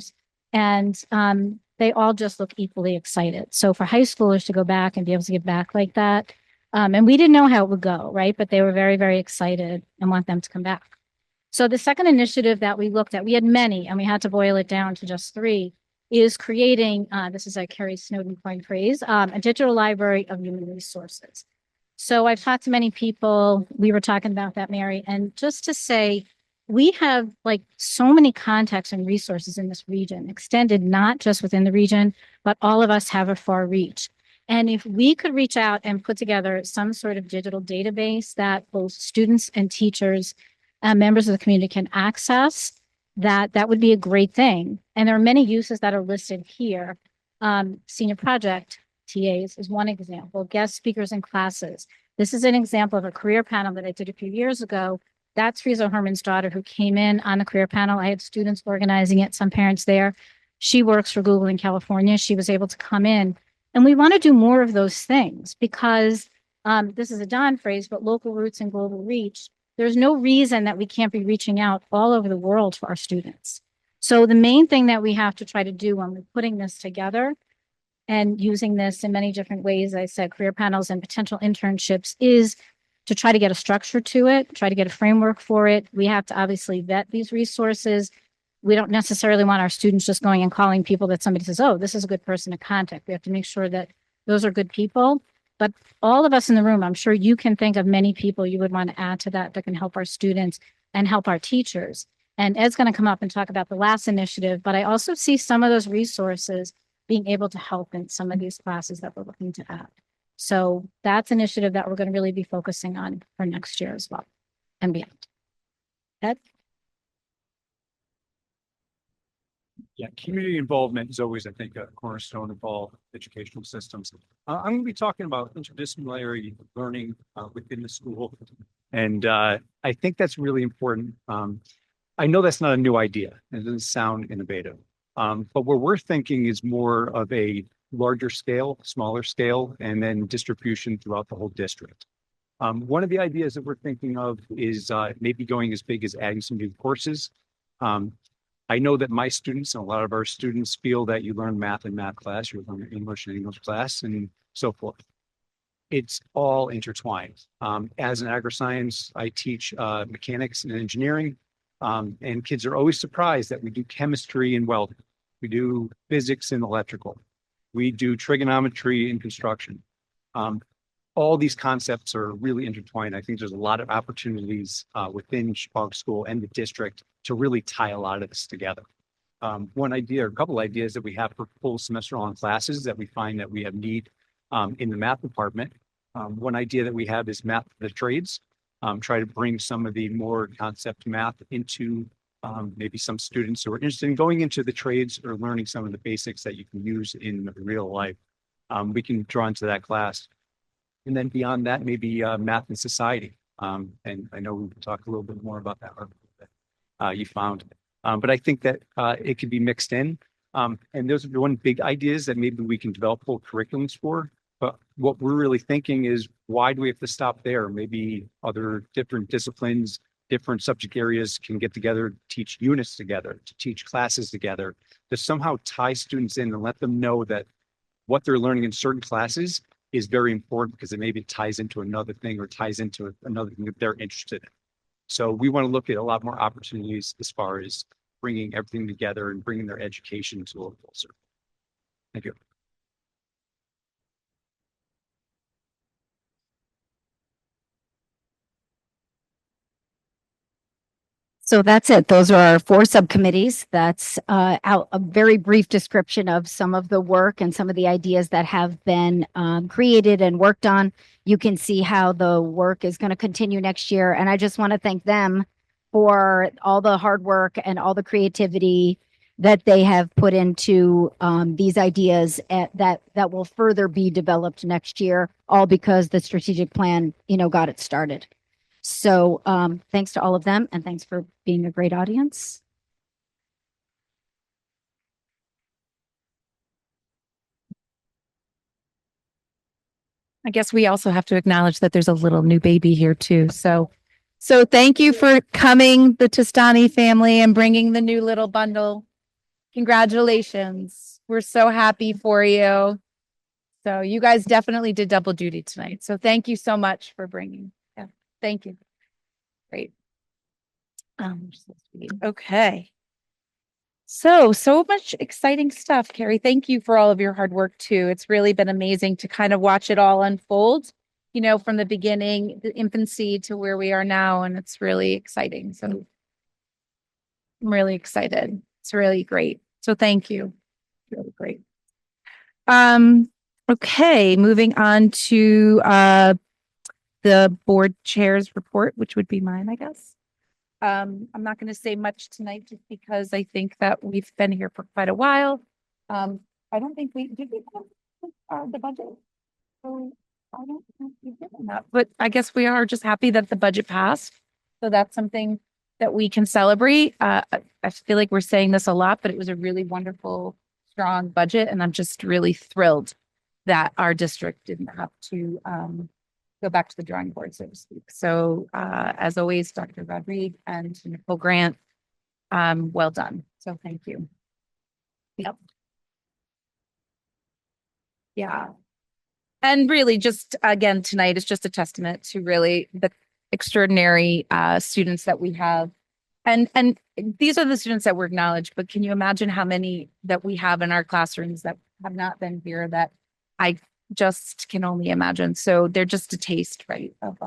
And they all just look equally excited. So for high schoolers to go back and be able to give back like that, and we didn't know how it would go, right? But they were very, very excited and want them to come back. So the second initiative that we looked at, we had many, and we had to boil it down to just 3, is creating, this is a Carrie Snowden coined phrase, a digital library of human resources. So I've talked to many people, we were talking about that, Mary, and just to say, we have like so many contacts and resources in this region, extended not just within the region, but all of us have a far reach. And if we could reach out and put together some sort of digital database that both students and teachers, members of the community can access, that would be a great thing. And there are many uses that are listed here. Senior project TAs is one example, guest speakers in classes. This is an example of a career panel that I did a few years ago. That's Frizo Herman's daughter who came in on a career panel. I had students organizing it, some parents there. She works for Google in California. She was able to come in. And we want to do more of those things because this is a Don phrase, but local roots and global reach. There's no reason that we can't be reaching out all over the world to our students. So the main thing that we have to try to do when we're putting this together and using this in many different ways, I said career panels and potential internships, is to try to get a structure to it, try to get a framework for it. We have to obviously vet these resources. We don't necessarily want our students just going and calling people that somebody says, oh, this is a good person to contact. We have to make sure that those are good people. But all of us in the room, I'm sure you can think of many people you would want to add to that can help our students and help our teachers. And Ed's going to come up and talk about the last initiative, but I also see some of those resources being able to help in some of these classes that we're looking to add. So that's an initiative that we're going to really be focusing on for next year as well and beyond. Ed? Yeah, community involvement is always, I think, a cornerstone of all educational systems. I'm going to be talking about interdisciplinary learning within the school. And I think that's really important. I know that's not a new idea. It doesn't sound innovative. But what we're thinking is more of a larger scale, smaller scale, and then distribution throughout the whole district. One of the ideas that we're thinking of is maybe going as big as adding some new courses. I know that my students and a lot of our students feel that you learn math in math class, you learn English in English class, and so forth. It's all intertwined. As an agri-science, I teach mechanics and engineering, and kids are always surprised that we do chemistry and welding. We do physics and electrical. We do trigonometry and construction. All these concepts are really intertwined. I think there's a lot of opportunities within Chicago School and the district to really tie a lot of this together. One idea or a couple ideas that we have for full semester long classes that we find that we have need in the math department. One idea that we have is math for the trades. Try to bring some of the more concept math into maybe some students who are interested in going into the trades or learning some of the basics that you can use in real life. We can draw into that class. And then beyond that, maybe math and society. And I know we can talk a little bit more about that you found. But I think that it could be mixed in. And those are the one big ideas that maybe we can develop whole curriculums for. But what we're really thinking is, why do we have to stop there? Maybe other different disciplines, different subject areas can get together, to teach units together, to teach classes together, to somehow tie students in and let them know that what they're learning in certain classes is very important because it maybe ties into another thing or ties into another thing that they're interested in. So we want to look at a lot more opportunities as far as bringing everything together and bringing their education to a full circle. Thank you. So that's it. Those are our 4 subcommittees. That's out a very brief description of some of the work and some of the ideas that have been created and worked on. You can see how the work is going to continue next year. And I just want to thank them for all the hard work and all the creativity that they have put into these ideas that will further be developed next year, all because the strategic plan, got it started. So thanks to all of them, and thanks for being a great audience. I guess we also have to acknowledge that there's a little new baby here too. So thank you for coming, the Testani family, and bringing the new little bundle. Congratulations. We're so happy for you. So you guys definitely did double duty tonight. So thank you so much for bringing. Yeah, thank you. Great. Okay. So much exciting stuff, Carrie. Thank you for all of your hard work too. It's really been amazing to kind of watch it all unfold, from the beginning, the infancy to where we are now. And it's really exciting. So I'm really excited. It's really great. So thank you. Really great. Okay, moving on to the board chair's report, which would be mine, I guess. I'm not going to say much tonight just because I think that we've been here for quite a while. I don't think we did the budget. So I don't think we did that, but I guess we are just happy that the budget passed. So that's something that we can celebrate. I feel like we're saying this a lot, but it was a really wonderful, strong budget. And I'm just really thrilled that our district didn't have to go back to the drawing board, so to speak. So as always, Dr. Rodriguez and Nicole Grant, well done. So thank you. Yep. Yeah. And really just, again, tonight is just a testament to really the extraordinary students that we have. And these are the students that were acknowledged, but can you imagine how many that we have in our classrooms that have not been here that I just can only imagine. So they're just a taste, right, of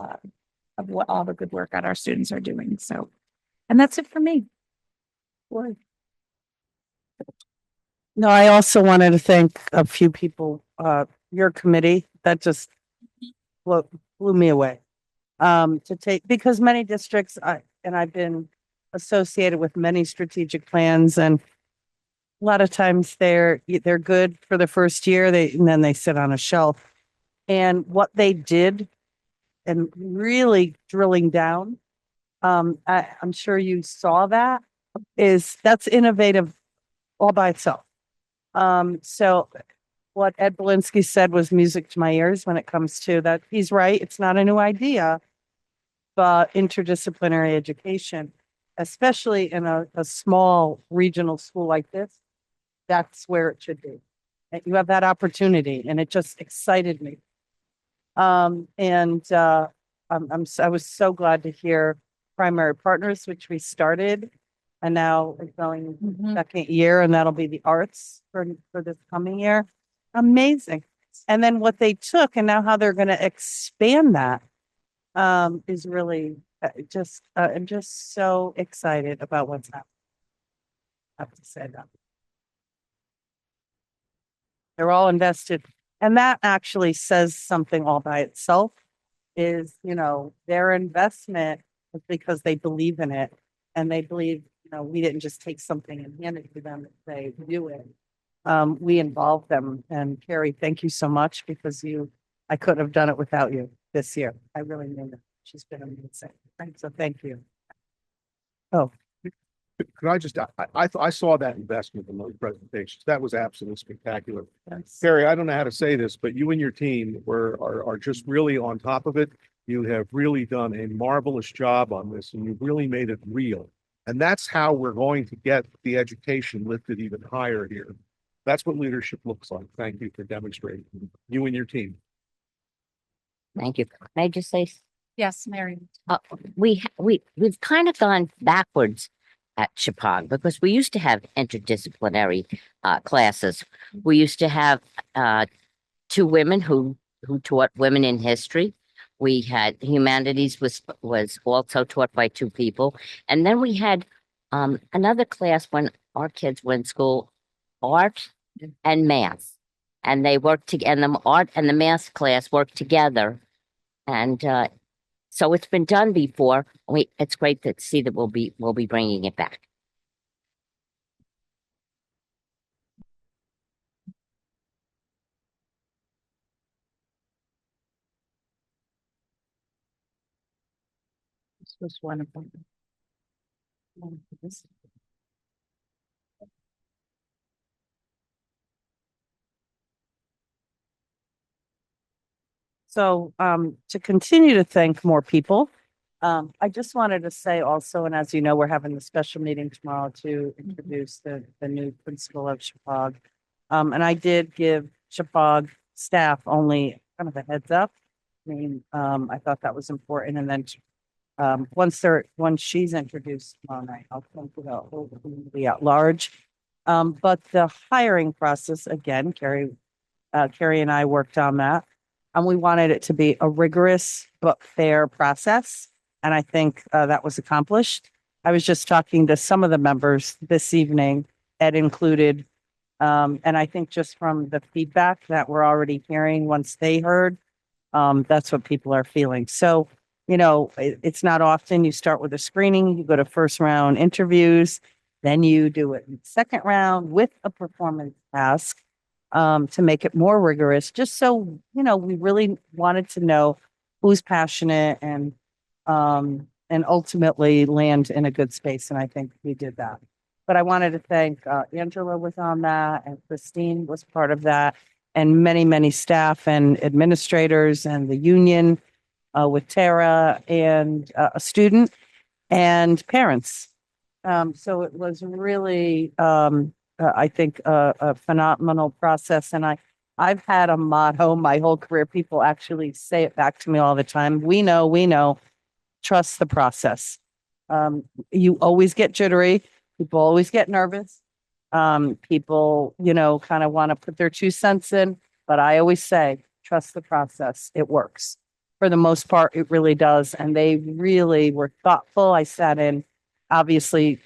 what all the good work that our students are doing. So, and that's it for me. Boy. No, I also wanted to thank a few people, your committee, that just blew me away. Because many districts, I've been associated with many strategic plans, and a lot of times they're good for the first year, and then they sit on a shelf. And what they did, and really drilling down, I'm sure you saw that's innovative all by itself. So what Ed Belinsky said was music to my ears when it comes to that. He's right. It's not a new idea, but interdisciplinary education, especially in a small regional school like this, that's where it should be. And you have that opportunity, and it just excited me. I was so glad to hear Primary Partners, which we started, and now it's going second year, and that'll be the arts for this coming year. Amazing. And then what they took and now how they're going to expand that is really I'm just so excited about what's happening. I have to say that. They're all invested. And that actually says something all by itself is, their investment is because they believe in it, and they believe, we didn't just take something and hand it to them. They do it. We involve them. And Carrie, thank you so much, because I couldn't have done it without you this year. I really mean it. She's been amazing. So thank you. Oh, Could I just, I saw that investment in those presentations. That was absolutely spectacular. yes. Carrie, I don't know how to say this, but you and your team are just really on top of it. You have really done a marvelous job on this, and you've really made it real. And that's how we're going to get the education lifted even higher here. That's what leadership looks like. Thank you for demonstrating, you and your team. Thank you. May I just say, Yes, Mary. we've kind of gone backwards at Chippewa because we used to have interdisciplinary classes. We used to have two women who taught women in history. We had humanities was also taught by two people, and then we had another class when our kids were in school, art and math, and they worked together. And the art and the math class worked together, and so it's been done before. It's great to see that we'll be bringing it back. This was one of them. So to continue to thank more people, I just wanted to say also, and as you know, we're having a special meeting tomorrow to introduce the new principal of Chippewa. And I did give Chippewa staff only kind of a heads up. I mean, I thought that was important. And then once she's introduced tomorrow night, I'll come to the whole community at large. But the hiring process, again, Carrie and I worked on that. And we wanted it to be a rigorous but fair process. And I think that was accomplished. I was just talking to some of the members this evening, Ed included. And I think just from the feedback that we're already hearing once they heard, that's what people are feeling. So, you know, it's not often you start with a screening, you go to first round interviews, then you do it in second round with a performance task. To make it more rigorous, just so, you know, we really wanted to know who's passionate and ultimately land in a good space. And I think we did that. But I wanted to thank Angela was on that, and Christine was part of that, and many staff and administrators and the union with Tara and a student and parents. So it was really I think a phenomenal process. And I've had a motto my whole career. People actually say it back to me all the time. We know, trust the process. You always get jittery. People always get nervous. People, you know, kind of want to put their 2 cents in, but I always say, trust the process. It works. For the most part, it really does. And they really were thoughtful. I sat in, obviously,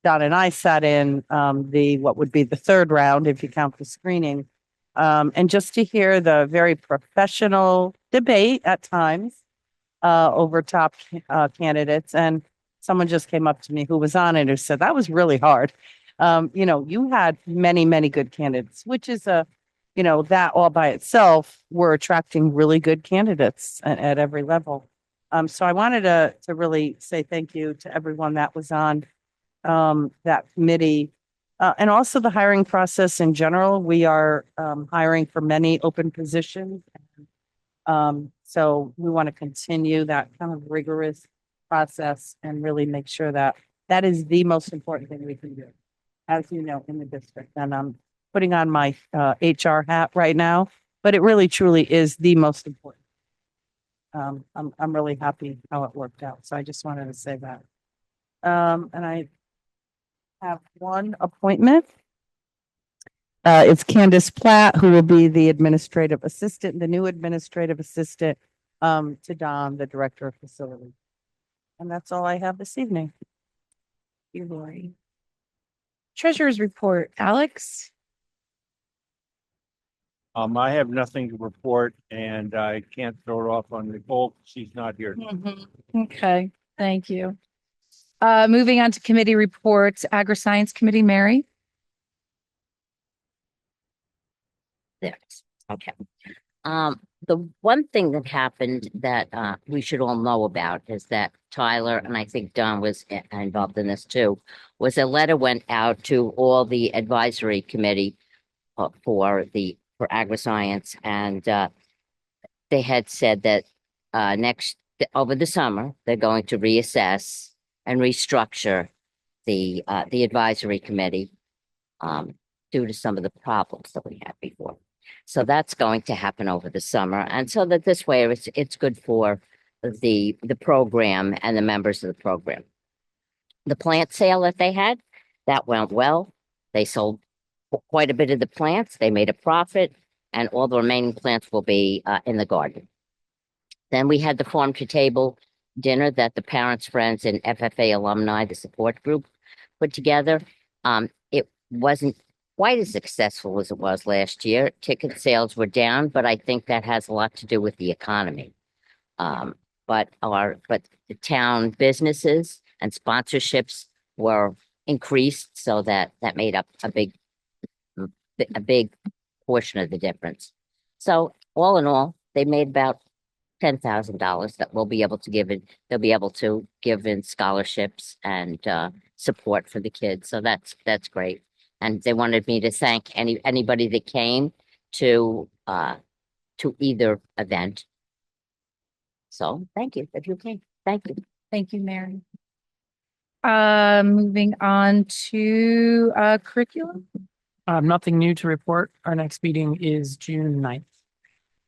Don and I sat in what would be the third round, if you count the screening. And just to hear the very professional debate at times over top candidates. And someone just came up to me who was on it who said, that was really hard. You know, you had many good candidates, which is you know, that all by itself, we're attracting really good candidates at every level. So I wanted to really say thank you to everyone that was on that committee, and also the hiring process in general. We are hiring for many open positions. So we want to continue that kind of rigorous process and really make sure that that is the most important thing we can do, as you know, in the district. And I'm putting on my HR hat right now, but it really truly is the most important. I'm really happy how it worked out. So I just wanted to say that. And I have one appointment. It's Candace Platt, who will be the administrative assistant, the new administrative assistant to Don, the director of facility. And that's all I have this evening. You, Lori. Treasurer's report, Alex. I have nothing to report, and I can't throw it off on Nicole. She's not here. Okay, thank you. Moving on to committee reports, Agri-Science Committee, Mary. There it is. Okay. The one thing that happened that we should all know about is that Tyler, and I think Don was involved in this too, was a letter went out to all the advisory committee for Agri-Science, and they had said that over the summer they're going to reassess and restructure the advisory committee due to some of the problems that we had before. So that's going to happen over the summer. And so that this way it's good for the program and the members of the program. The plant sale that they had, that went well. They sold quite a bit of the plants. They made a profit, and all the remaining plants will be in the garden. Then we had the farm to table dinner that the parents, friends, and FFA alumni, the support group, put together. It wasn't quite as successful as it was last year. Ticket sales were down, but I think that has a lot to do with the economy. But the town businesses and sponsorships were increased, so that made up a big portion of the difference. So all in all, they made about $10,000 that we'll be able to give in. They'll be able to give in scholarships and support for the kids. So that's great. And they wanted me to thank anybody that came to either event. So thank you if you came. Thank you. Thank you, Mary. Moving on to curriculum. Nothing new to report. Our next meeting is June 9th.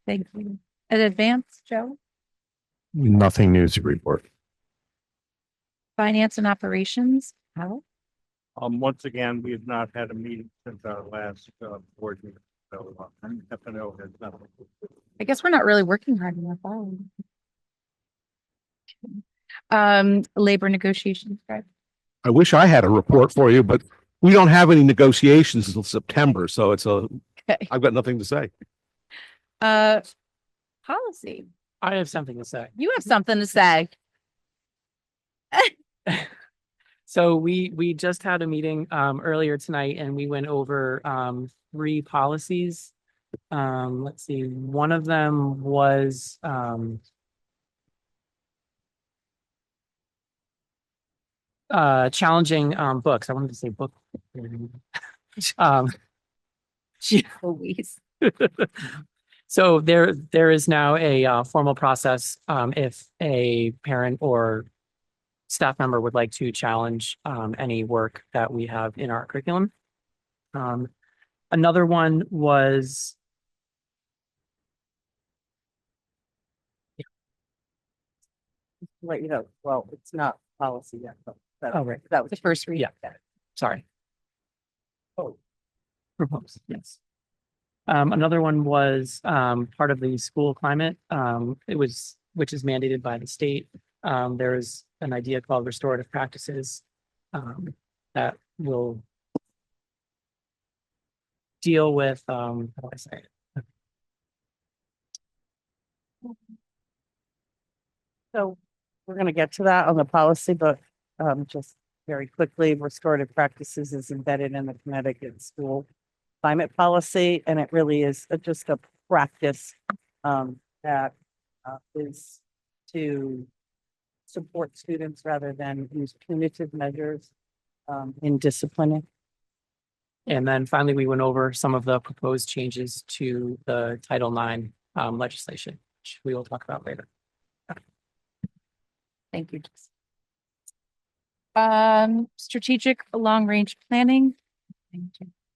Thank you. In advance, Joe, Nothing new to report. finance and operations. How? Once again, we have not had a meeting since our last board meeting. So F&O has nothing. I guess we're not really working hard enough. Labor negotiations, Greg. I wish I had a report for you, but we don't have any negotiations until September, so I've got nothing to say. Policy. I have something to say. You have something to say. So we just had a meeting earlier tonight and we went over 3 policies. Let's see, one of them was challenging books. I wanted to say book. Louise. So there is now a formal process if a parent or staff member would like to challenge any work that we have in our curriculum. Another one was Let you know, well, it's not policy yet, but oh right, that was The first read. yeah, sorry. Oh, proposed, yes. Another one was part of the school climate. Which is mandated by the state. There is an idea called restorative practices that will deal with how do I say it? So we're going to get to that on the policy, but just very quickly, restorative practices is embedded in the Connecticut school climate policy, and it really is just a practice that is to support students rather than use punitive measures in disciplining. And then finally, we went over some of the proposed changes to the Title IX legislation, which we will talk about later. Thank you. Strategic long-range planning.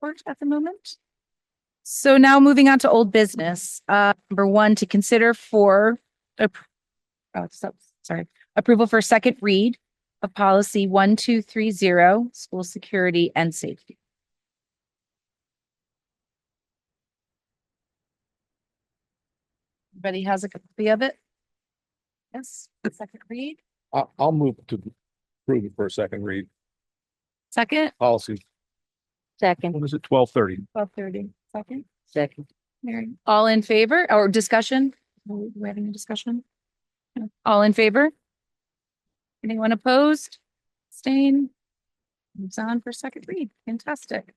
Work at the moment. So now moving on to old business. Number 1, to consider for approval for second read of policy 1230, school security and safety. Everybody has a copy of it? Yes, second read. I'll move to approve it for a second read. Second, Policy, Second, what is it, 12:30? 12:30. Second, second. Mary. All in favor or discussion? Are we having a discussion? No. All in favor? Anyone opposed? Abstain? Moves on for second read. Fantastic.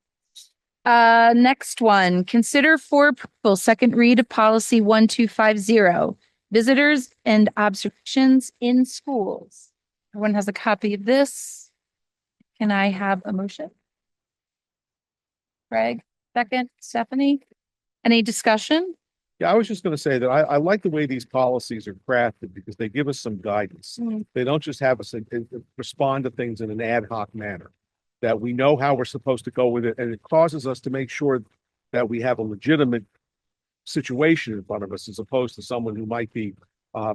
Next one, consider for approval, second read of policy 1250, visitors and observations in schools. Everyone has a copy of this. Can I have a motion? Greg, second. Stephanie? Any discussion? Yeah, I was just going to say that I like the way these policies are crafted because they give us some guidance. They don't just have us respond to things in an ad hoc manner. That we know how we're supposed to go with it, and it causes us to make sure that we have a legitimate situation in front of us as opposed to someone who might be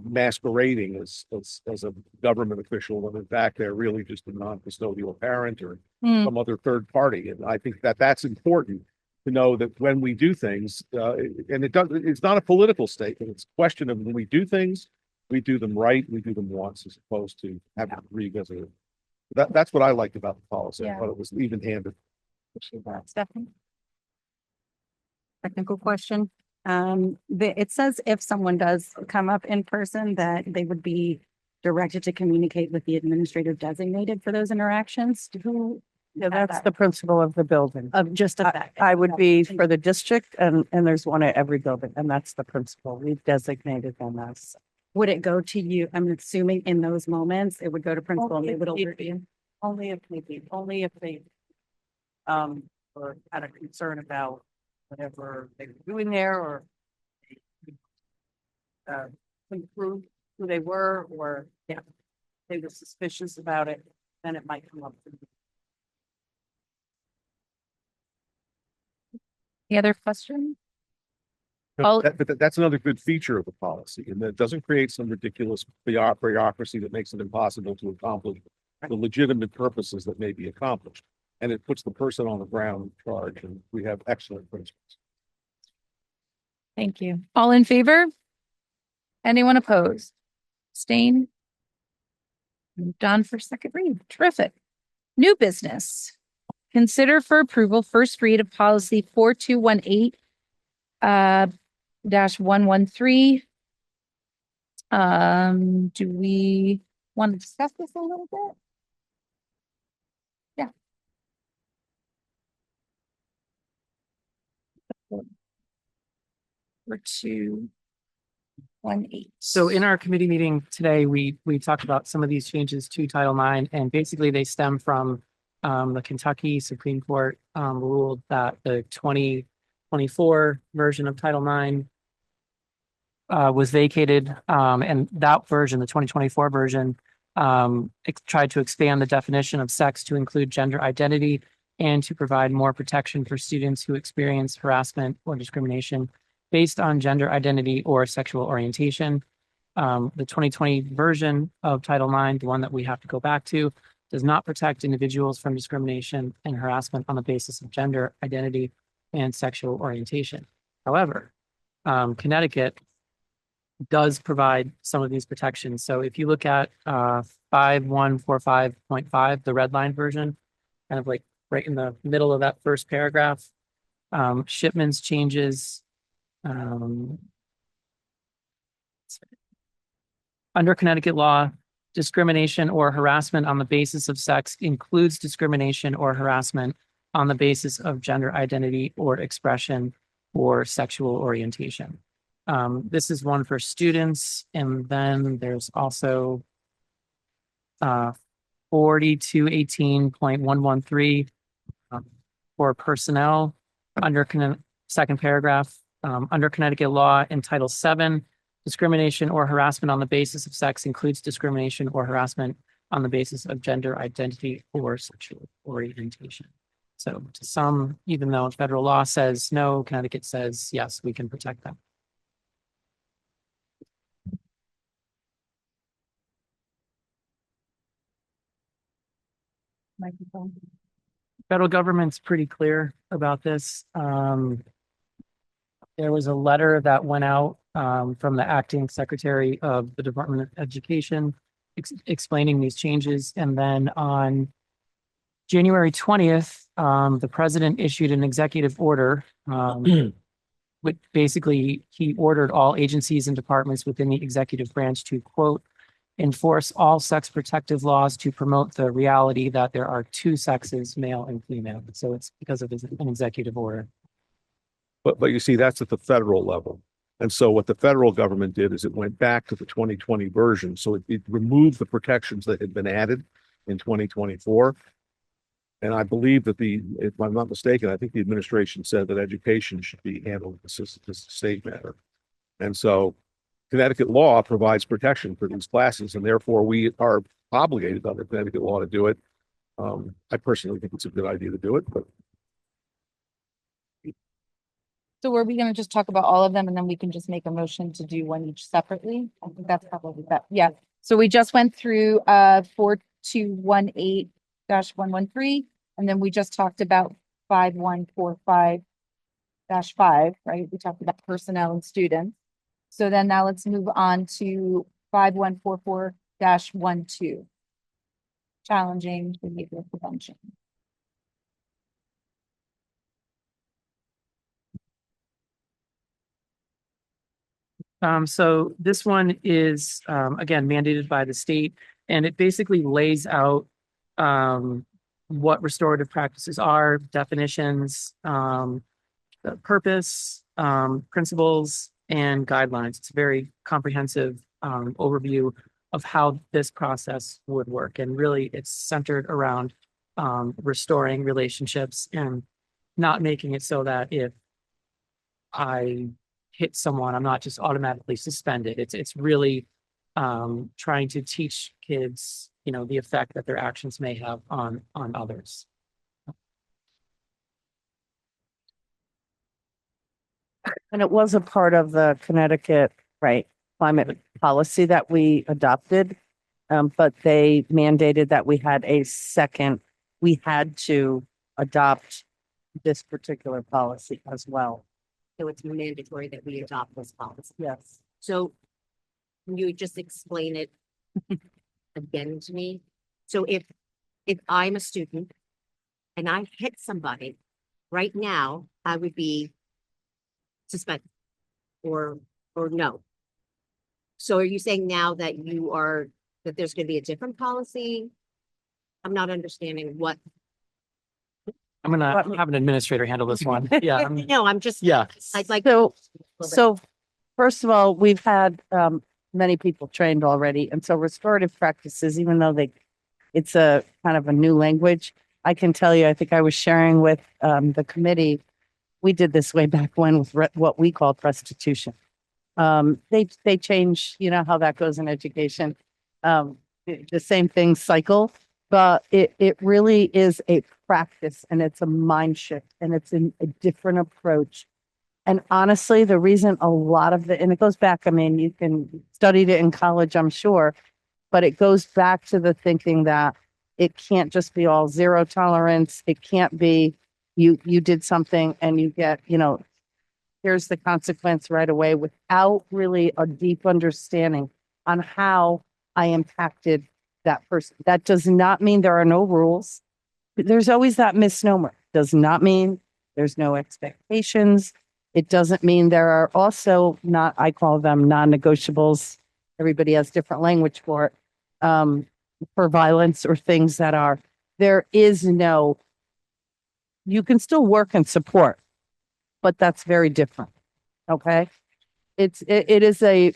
masquerading as a government official when in fact they're really just a non-custodial parent or Hmm. some other third party. And I think that that's important to know that when we do things, and it's not a political statement. It's a question of when we do things, we do them right, we do them once as opposed to having to revisit it. That's what I liked about the policy. I Yeah. thought it was even-handed. Appreciate that, Stephanie. Technical question. It says if someone does come up in person, that they would be directed to communicate with the administrator designated for those interactions. Who? Yeah, that's the principal of the building. Of just of that. I would be for the district and there's one at every building and that's the principal. We've designated them as. Would it go to you? I'm assuming in those moments, it would go to principal and they would alert you. Only if they or had a concern about whatever they were doing there or improve who they were or they were suspicious about it, then it might come up. Any other questions? No, but that's another good feature of the policy, and that it doesn't create some ridiculous bureaucracy that makes it impossible to accomplish the legitimate purposes that may be accomplished. And it puts the person on the ground in charge, and we have excellent principles. Thank you. All in favor? Anyone opposed? Abstain? Done for second read. Terrific. New business. Consider for approval first read of policy 4218 -113. Do we want to discuss this a little bit? Yeah. Or 218. So in our committee meeting today, we talked about some of these changes to Title IX, and basically they stem from the Kentucky Supreme Court ruled that the 2024 version of Title IX was vacated, and that version, the 2024 version, tried to expand the definition of sex to include gender identity and to provide more protection for students who experience harassment or discrimination based on gender identity or sexual orientation. The 2020 version of Title IX, the one that we have to go back to, does not protect individuals from discrimination and harassment on the basis of gender identity and sexual orientation. However, Connecticut does provide some of these protections. So if you look at 5145.5, the red line version, kind of like right in the middle of that first paragraph, shipments changes. Under Connecticut law, discrimination or harassment on the basis of sex includes discrimination or harassment on the basis of gender identity or expression or sexual orientation. This is one for students, and then there's also 4218.113 for personnel under second paragraph. Under Connecticut law in Title VII, discrimination or harassment on the basis of sex includes discrimination or harassment on the basis of gender identity or sexual orientation. So to some, even though federal law says no, Connecticut says yes, we can protect them. Microphone. Federal government's pretty clear about this. There was a letter that went out from the acting secretary of the Department of Education explaining these changes. And then on January 20th, the president issued an executive order, which basically he ordered all agencies and departments within the executive branch to, quote, enforce all sex protective laws to promote the reality that there are two sexes, male and female. So it's because of an executive order. But you see, that's at the federal level. And so what the federal government did is it went back to the 2020 version. So it removed the protections that had been added in 2024. And I believe that if I'm not mistaken, I think the administration said that education should be handled as a state matter. And so Connecticut law provides protection for these classes, and therefore we are obligated under Connecticut law to do it. I personally think it's a good idea to do it, but So were we gonna just talk about all of them and then we can just make a motion to do one each separately? I think that's probably that, yeah. So we just went through 4218-113, and then we just talked about 5145-5, right? We talked about personnel and students. So then now let's move on to 5144-12. Challenging behavior prevention. So this one is, again, mandated by the state, and it basically lays out, what restorative practices are, definitions, the purpose, principles, and guidelines. It's a very comprehensive, overview of how this process would work. And really, it's centered around, restoring relationships and not making it so that if I hit someone, I'm not just automatically suspended. It's really trying to teach kids, the effect that their actions may have on others. And it was a part of the Connecticut, right, climate policy that we adopted. But they mandated that we had to adopt this particular policy as well. So it's mandatory that we adopt this policy. Yes. So can you just explain it again to me? So if I'm a student and I hit somebody, right now, I would be suspended or no. So are you saying now that that there's going to be a different policy? I'm not understanding what. I'm gonna have an administrator handle this one. Yeah. No, I'm just. Yeah. I'd like. So first of all, we've had many people trained already. And so restorative practices, even though it's a kind of a new language, I can tell you, I think I was sharing with the committee, we did this way back when with what we called restitution. They change, how that goes in education. The same thing cycle, but it really is a practice and it's a mind shift and it's a different approach. And honestly, the reason a lot of and it goes back, you can studied it in college, I'm sure, but it goes back to the thinking that it can't just be all zero tolerance. It can't be you did something and you get, here's the consequence right away without really a deep understanding on how I impacted that person. That does not mean there are no rules. There's always that misnomer. Does not mean there's no expectations. It doesn't mean there are also I call them non-negotiables. Everybody has different language for it, for violence or things there is no, you can still work and support, but that's very different. Okay. It is a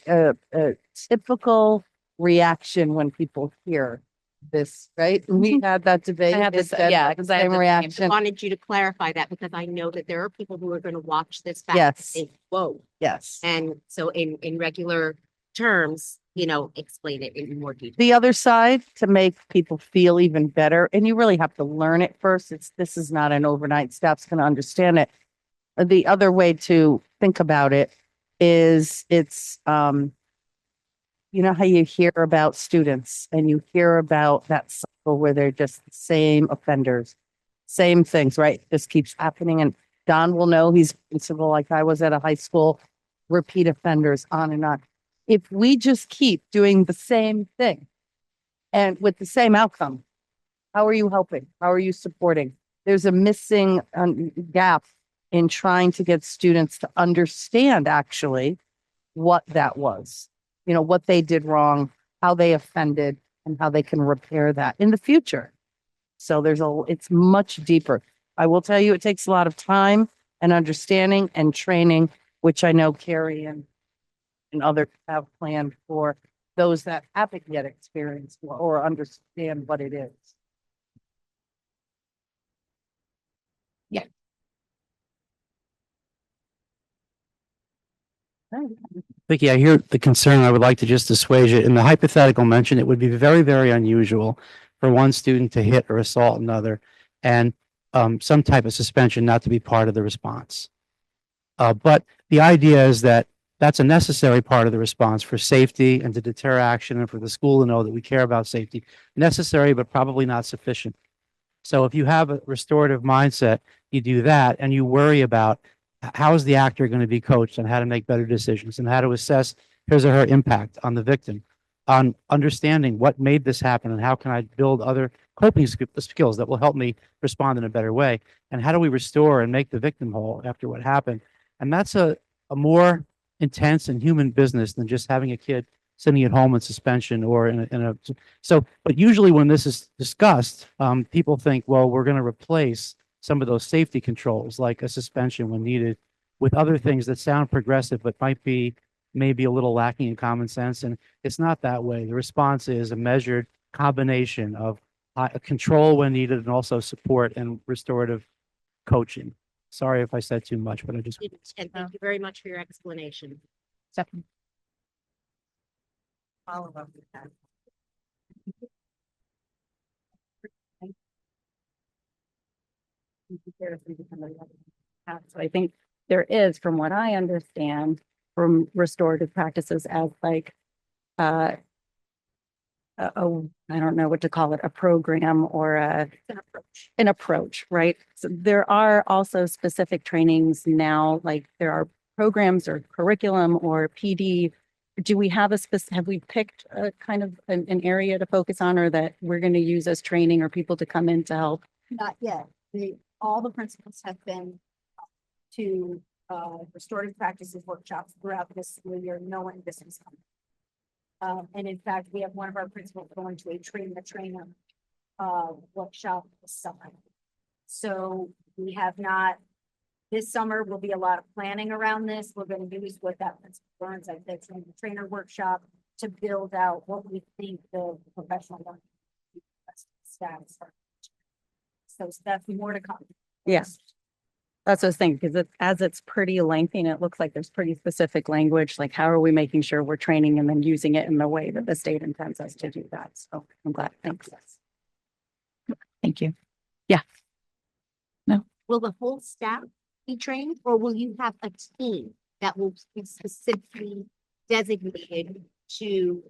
typical reaction when people hear this, right? We had that debate. Same reaction. I wanted you to clarify that because I know that there are people who are going to watch this back. Yes. And say, whoa. Yes. And so in regular terms, explain it in more detail. The other side to make people feel even better, and you really have to learn it first. This is not an overnight staff's going to understand it. The other way to think about it is it's, how you hear about students and you hear about that cycle where they're just the same offenders, same things, right? This keeps happening. And Don will know, he's principal like I was at a high school, repeat offenders on and on. If we just keep doing the same thing and with the same outcome, how are you helping? How are you supporting? There's a missing gap in trying to get students to understand actually what that was. What they did wrong, how they offended, and how they can repair that in the future. So it's much deeper. I will tell you, it takes a lot of time and understanding and training, which I know Carrie and others have planned for those that haven't yet experienced or understand what it is. Yeah. Vicky, I hear the concern. I would like to just assuage it. In the hypothetical mention, it would be very, very unusual for one student to hit or assault another and some type of suspension not to be part of the response. But the idea is that that's a necessary part of the response for safety and to deter action and for the school to know that we care about safety. Necessary, but probably not sufficient. So if you have a restorative mindset, you do that and you worry about how is the actor going to be coached and how to make better decisions and how to assess his or her impact on the victim, on understanding what made this happen and how can I build other coping skills that will help me respond in a better way. And how do we restore and make the victim whole after what happened? And that's a more intense and human business than just having a kid sitting at home in suspension or so, but usually when this is discussed, people think, well, we're going to replace some of those safety controls, like a suspension when needed, with other things that sound progressive, but might be maybe a little lacking in common sense. And it's not that way. The response is a measured combination of control when needed and also support and restorative coaching. Sorry if I said too much, but I just. And thank you very much for your explanation. Stephanie. Follow up with that. So I think there is, from what I understand, from restorative practices as like, I don't know what to call it, a program or an approach, right? So there are also specific trainings now, like there are programs or curriculum or PD. Do we have have we picked a kind of an area to focus on or that we're going to use as training or people to come in to help? Not yet. All the principals have been to restorative practices workshops throughout this school year, knowing this is coming. And in fact, we have one of our principals going to a train the trainer workshop this summer. So we have not, this summer will be a lot of planning around this. We're going to use what that principal learns at the train the trainer workshop to build out what we think the professional learning status are. So that's more to come. Yes. That's what I was thinking, because as it's pretty lengthy and it looks like there's pretty specific language, like how are we making sure we're training and then using it in the way that the state intends us to do that? So I'm glad. Thanks. Thank you. Will the whole staff be trained, or will you have a team that will be specifically designated to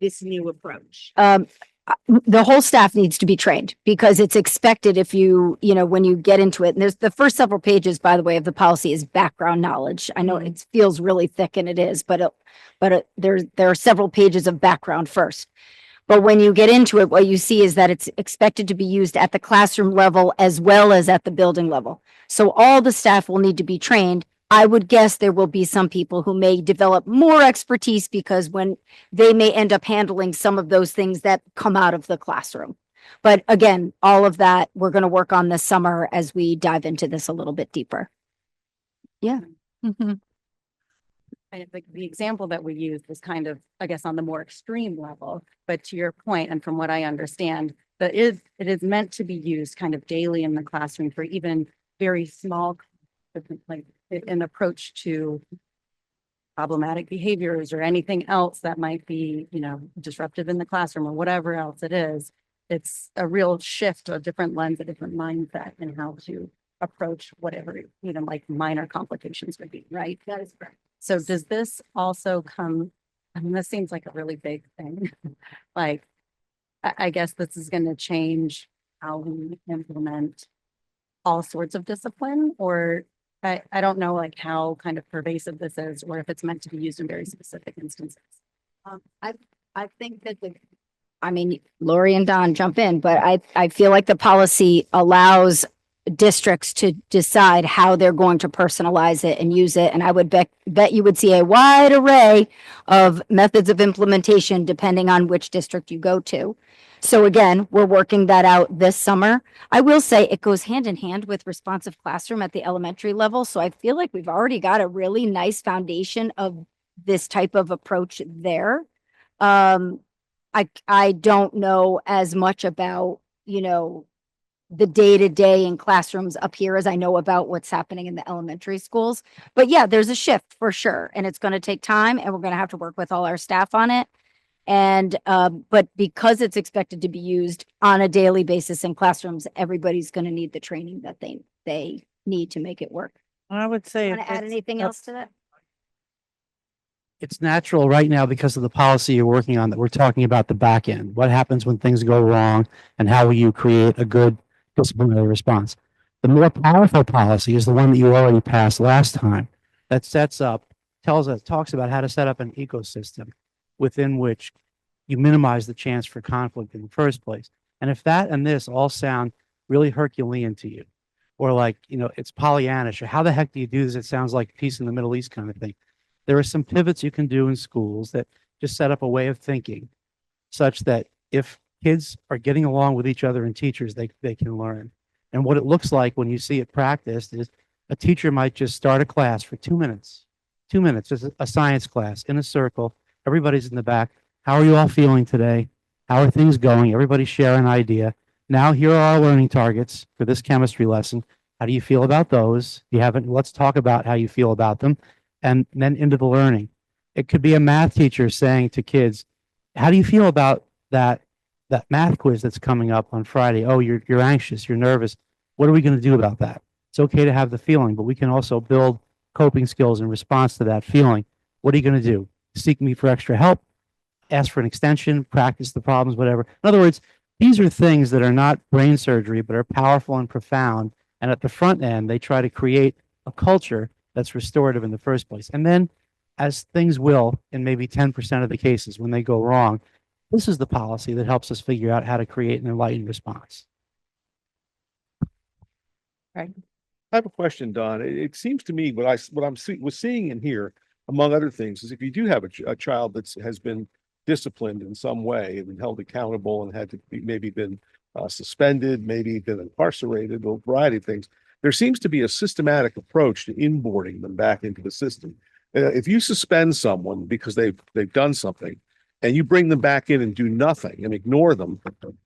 this new approach? The whole staff needs to be trained because it's expected if when you get into it, and there's the first several pages, by the way, of the policy is background knowledge. I know it feels really thick and it is, but there are several pages of background first. But when you get into it, what you see is that it's expected to be used at the classroom level as well as at the building level. So all the staff will need to be trained. I would guess there will be some people who may develop more expertise because when they may end up handling some of those things that come out of the classroom. But again, all of that we're going to work on this summer as we dive into this a little bit deeper. Yeah. Mm-hmm. And the example that we used was kind of, I guess, on the more extreme level, but to your point, and from what I understand, that it is meant to be used kind of daily in the classroom for even very small, like an approach to problematic behaviors or anything else that might be, disruptive in the classroom or whatever else it is. It's a real shift, a different lens, a different mindset in how to approach whatever, even like minor complications would be, right? That is correct. So does this also come, this seems like a really big thing. Like, I guess this is going to change how we implement all sorts of discipline, or I don't know like how kind of pervasive this is, or if it's meant to be used in very specific instances. I think that Lori and Don jump in, but I feel like the policy allows districts to decide how they're going to personalize it and use it. And I would bet you would see a wide array of methods of implementation depending on which district you go to. So again, we're working that out this summer. I will say it goes hand in hand with responsive classroom at the elementary level. So I feel like we've already got a really nice foundation of this type of approach there. I don't know as much about, the day-to-day in classrooms up here as I know about what's happening in the elementary schools. But yeah, there's a shift for sure. And it's going to take time and we're going to have to work with all our staff on it. And, but because it's expected to be used on a daily basis in classrooms, everybody's going to need the training that they need to make it work. I would say. Want if to add it's- anything else to that? It's natural right now because of the policy you're working on that we're talking about the back end. What happens when things go wrong and how will you create a good disciplinary response? The more powerful policy is the one that you already passed last time that talks about how to set up an ecosystem within which you minimize the chance for conflict in the first place. And if that and this all sound really Herculean to you, or like, it's Pollyannish, or how the heck do you do this? It sounds like peace in the Middle East kind of thing. There are some pivots you can do in schools that just set up a way of thinking such that if kids are getting along with each other and teachers, they can learn. And what it looks like when you see it practiced is a teacher might just start a class for 2 minutes, just a science class in a circle. Everybody's in the back. How are you all feeling today? How are things going? Everybody share an idea. Now here are our learning targets for this chemistry lesson. How do you feel about those? You haven't, let's talk about how you feel about them. And then into the learning. It could be a math teacher saying to kids, how do you feel about that math quiz that's coming up on Friday? Oh, you're anxious, you're nervous. What are we going to do about that? It's okay to have the feeling, but we can also build coping skills in response to that feeling. What are you going to do? Seek me for extra help, ask for an extension, practice the problems, whatever. In other words, these are things that are not brain surgery, but are powerful and profound. And at the front end, they try to create a culture that's restorative in the first place. And then, as things will, in maybe 10% of the cases when they go wrong, this is the policy that helps us figure out how to create an enlightened response. I have a question, Don. It seems to me what I'm seeing in here, among other things, is if you do have a child that has been disciplined in some way and held accountable and had to be maybe been suspended, maybe been incarcerated, a variety of things, there seems to be a systematic approach to inboarding them back into the system. If you suspend someone because they've done something, and you bring them back in and do nothing and ignore them,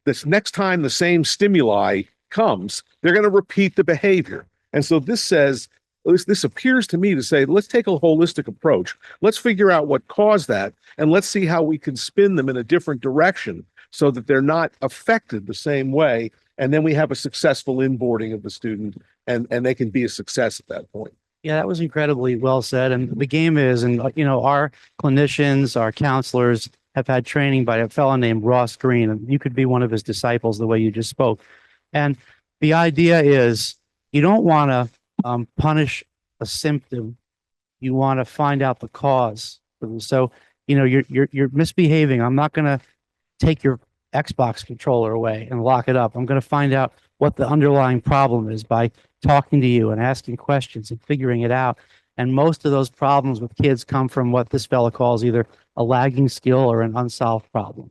this next time the same stimuli comes, they're going to repeat the behavior. And so this says, this appears to me to say, let's take a holistic approach. Let's figure out what caused that, and let's see how we can spin them in a different direction so that they're not affected the same way. And then we have a successful inboarding of the student, and they can be a success at that point. Yeah, that was incredibly well said. And the game is, and our clinicians, our counselors have had training by a fellow named Ross Green, and you could be one of his disciples the way you just spoke. And the idea is you don't want to punish a symptom. You want to find out the cause. So, you're misbehaving. I'm not going to take your Xbox controller away and lock it up. I'm going to find out what the underlying problem is by talking to you and asking questions and figuring it out. And most of those problems with kids come from what this fella calls either a lagging skill or an unsolved problem.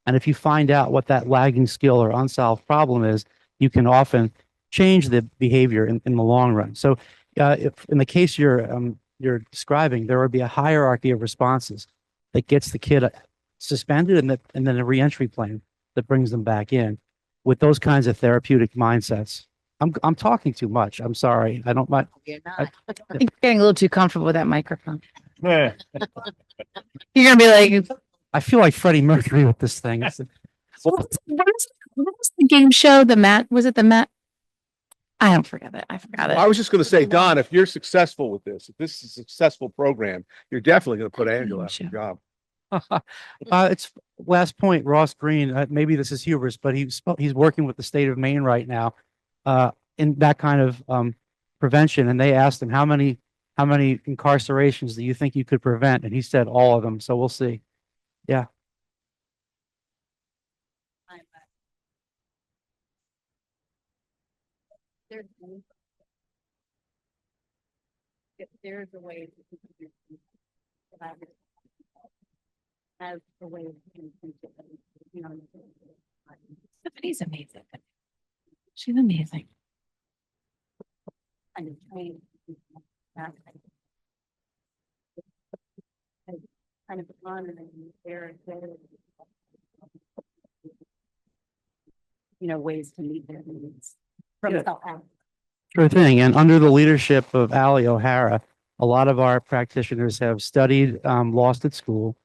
And if you find out what that lagging skill or unsolved problem is, you can often change the behavior in the long run. So if in the case you're describing, there would be a hierarchy of responses that gets the kid suspended and then a reentry plan that brings them back in with those kinds of therapeutic mindsets. I'm talking too much. I'm sorry. I don't mind. You're not. I think you're getting a little too comfortable with that microphone. You're gonna be like, I feel like Freddie Mercury with this thing. what was the game show? Was it the Met? I don't forget it. I forgot it. I was just going to say, Don, if you're successful with this, if this is a successful program, you're definitely going to put Angela out of a job. It's last point, Ross Green. Maybe this is hubris, but he's working with the state of Maine right now in that kind of prevention. And they asked him, how many incarcerations do you think you could prevent? And he said all of them. So we'll see. Yeah. There's a way as a way of Stephanie's amazing. She's amazing. kind of train that kind of honoring their ways to meet their needs from Yeah. self act. Sure thing. And under the leadership of Ali O'Hara, a lot of our practitioners have studied Lost at School,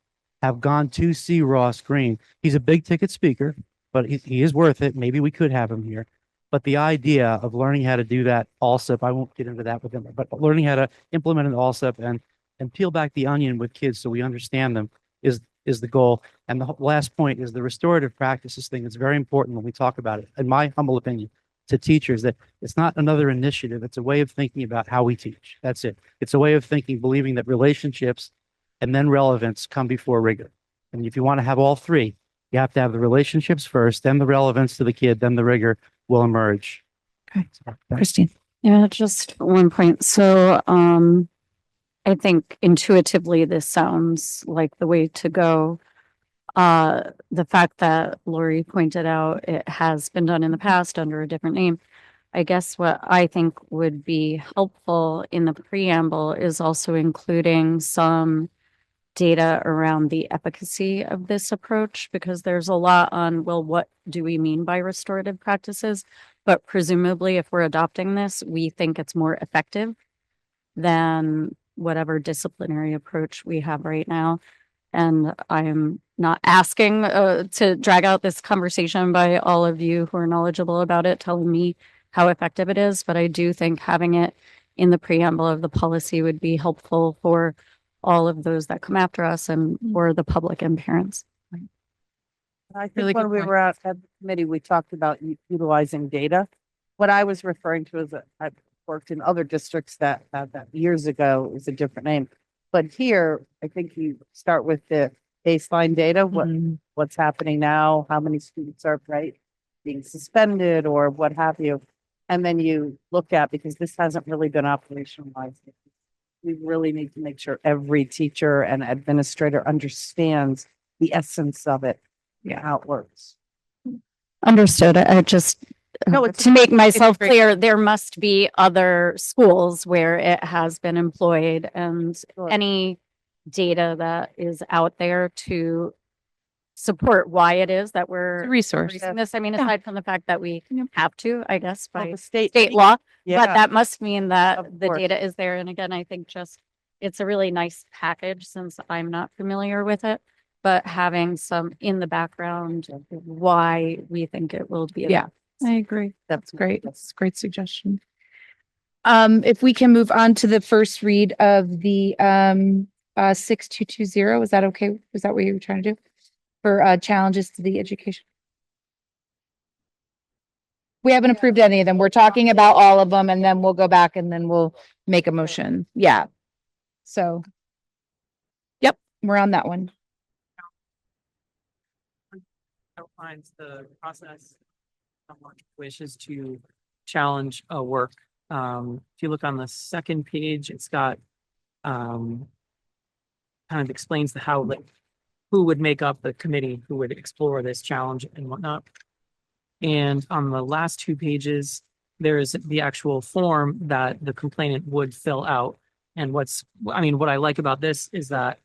have gone to see Ross Green. He's a big ticket speaker, but he is worth it. Maybe we could have him here. But the idea of learning how to do that ALSIP, I won't get into that with them, but learning how to implement an ALSIP and peel back the onion with kids so we understand them is the goal. And the last point is the restorative practices thing. It's very important when we talk about it, in my humble opinion, to teachers, that it's not another initiative. It's a way of thinking about how we teach. That's it. It's a way of thinking, believing that relationships and then relevance come before rigor. And if you want to have all three, you have to have the relationships first, then the relevance to the kid, then the rigor will emerge. Okay. Christine. Yeah, just one point. So, I think intuitively this sounds like the way to go. The fact that Lori pointed out it has been done in the past under a different name. I guess what I think would be helpful in the preamble is also including some data around the efficacy of this approach, because there's a lot on, well, what do we mean by restorative practices? But presumably, if we're adopting this, we think it's more effective than whatever disciplinary approach we have right now. And I'm not asking to drag out this conversation by all of you who are knowledgeable about it, telling me how effective it is, but I do think having it in the preamble of the policy would be helpful for all of those that come after us and for the public and parents. I Really think when good we point. were out at the committee, we talked about utilizing data. What I was referring to is that I've worked in other districts that had that years ago. It was a different name. But here, I think you start with the baseline data, what's happening now, how many students are being suspended or what have you. And then you look at, because this hasn't really been operationalized. We really need to make sure every teacher and administrator understands the essence of it, how it works. Understood. I just, No, it's- to make myself great. clear, there must be other schools where it has been employed, and Sure. any data that is out there to support why it is that we're It's a resource. using this. I mean, Yeah. aside from the fact that we Yep. have to, I guess, Well, by the state law, but Yeah, that must mean that Of the course. data is there. And again, I think just, it's a really nice package since I'm not familiar with it, but having some in the background of why we think it will be. Yeah. I agree. That's Great. That's a great suggestion. If we can move on to the first read of the 6220, is that okay? Is that what you were trying to do? For challenges to the education? We haven't approved any of them. We're talking about all of them and then we'll go back and then we'll make a motion. Yeah. So. Yep, we're on that one. Outlines the process. Someone wishes to challenge a work. If you look on the second page, it's got kind of explains the how, like, who would make up the committee, who would explore this challenge and whatnot. And on the last two pages, there is the actual form that the complainant would fill out. And what I like about this is that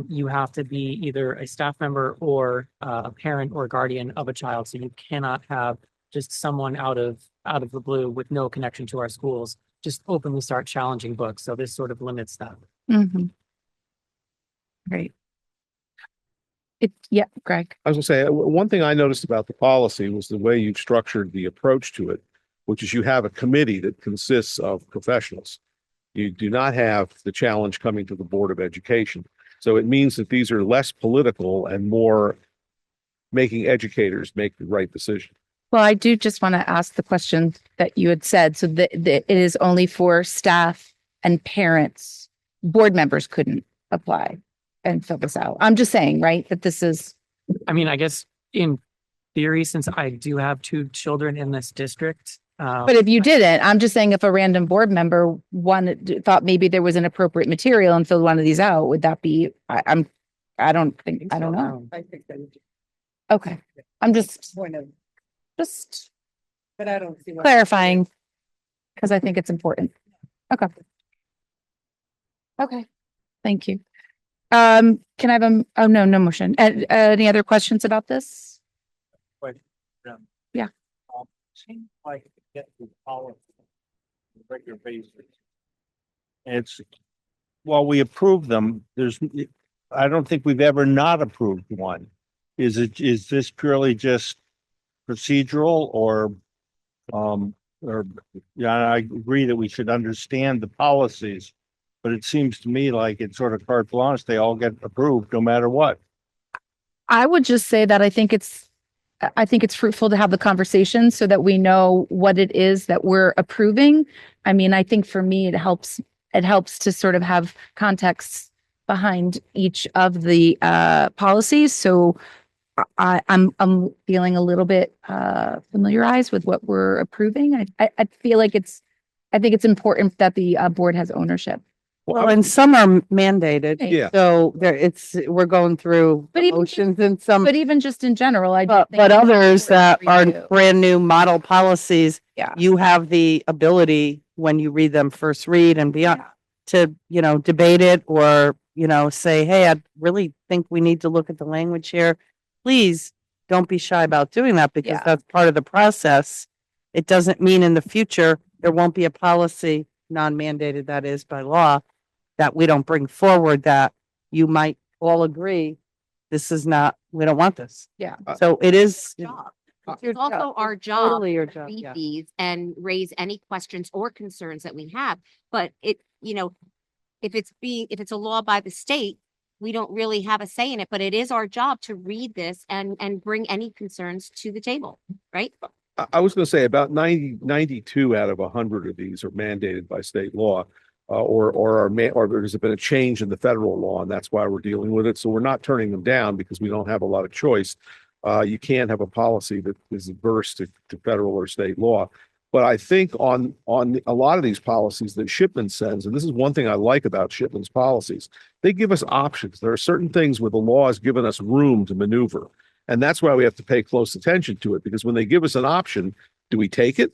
you have to be either a staff member or a parent or guardian of a child. So you cannot have just someone out of the blue with no connection to our schools just openly start challenging books. So this sort of limits that. Mm-hmm. Great. Yeah, Greg. I was gonna say, one thing I noticed about the policy was the way you've structured the approach to it, which is you have a committee that consists of professionals. You do not have the challenge coming to the Board of Education. So it means that these are less political and more making educators make the right decision. Well, I do just want to ask the question that you had said. So that it is only for staff and parents. Board members couldn't apply and fill this out. I'm just saying, right, that this is. I mean, I guess in theory, since I do have two children in this district. But if you didn't, I'm just saying if a random board member thought maybe there was an appropriate material and filled one of these out, would that be, I don't know. I think that would Okay, I'm just point of, just but I don't see. why- clarifying because I think it's important. Okay. Okay, thank you. Can I have no motion. Any other questions about this? Yeah. Seems like to get through policy on a regular basis. It's, while we approve them, I don't think we've ever not approved one. Is this purely just procedural, or or, yeah, I agree that we should understand the policies. But it seems to me like it's sort of carte blanche. They all get approved no matter what. I would just say that I think it's fruitful to have the conversation so that we know what it is that we're approving. I mean, I think for me, it helps to sort of have context behind each of the policies. So I'm feeling a little bit familiarized with what we're approving. I feel like I think it's important that the board has ownership. Well, and some are mandated. Yeah. So we're going through But even- motions and some, But even just in general, I just but, think but it's others that important are for you. brand new model policies. Yeah. You have the ability when you read them first read and beyond to, debate it or, say, hey, I really think we need to look at the language here. Please don't be shy about doing that because Yeah. that's part of the process. It doesn't mean in the future, there won't be a policy, non-mandated that is by law, that we don't bring forward that you might all agree, this is not, we don't want this. Yeah. So it is. Job. It's your It's also job. our job Totally your to job, read yeah. these and raise any questions or concerns that we have. But if it's a law by the state, we don't really have a say in it, but it is our job to read this and bring any concerns to the table, right? I was going to say about 92 out of 100 of these are mandated by state law, or there's been a change in the federal law, and that's why we're dealing with it. So we're not turning them down because we don't have a lot of choice. You can't have a policy that is adverse to federal or state law. But I think on a lot of these policies that Shipman sends, and this is one thing I like about Shipman's policies, they give us options. There are certain things where the law has given us room to maneuver. And that's why we have to pay close attention to it, because when they give us an option, do we take it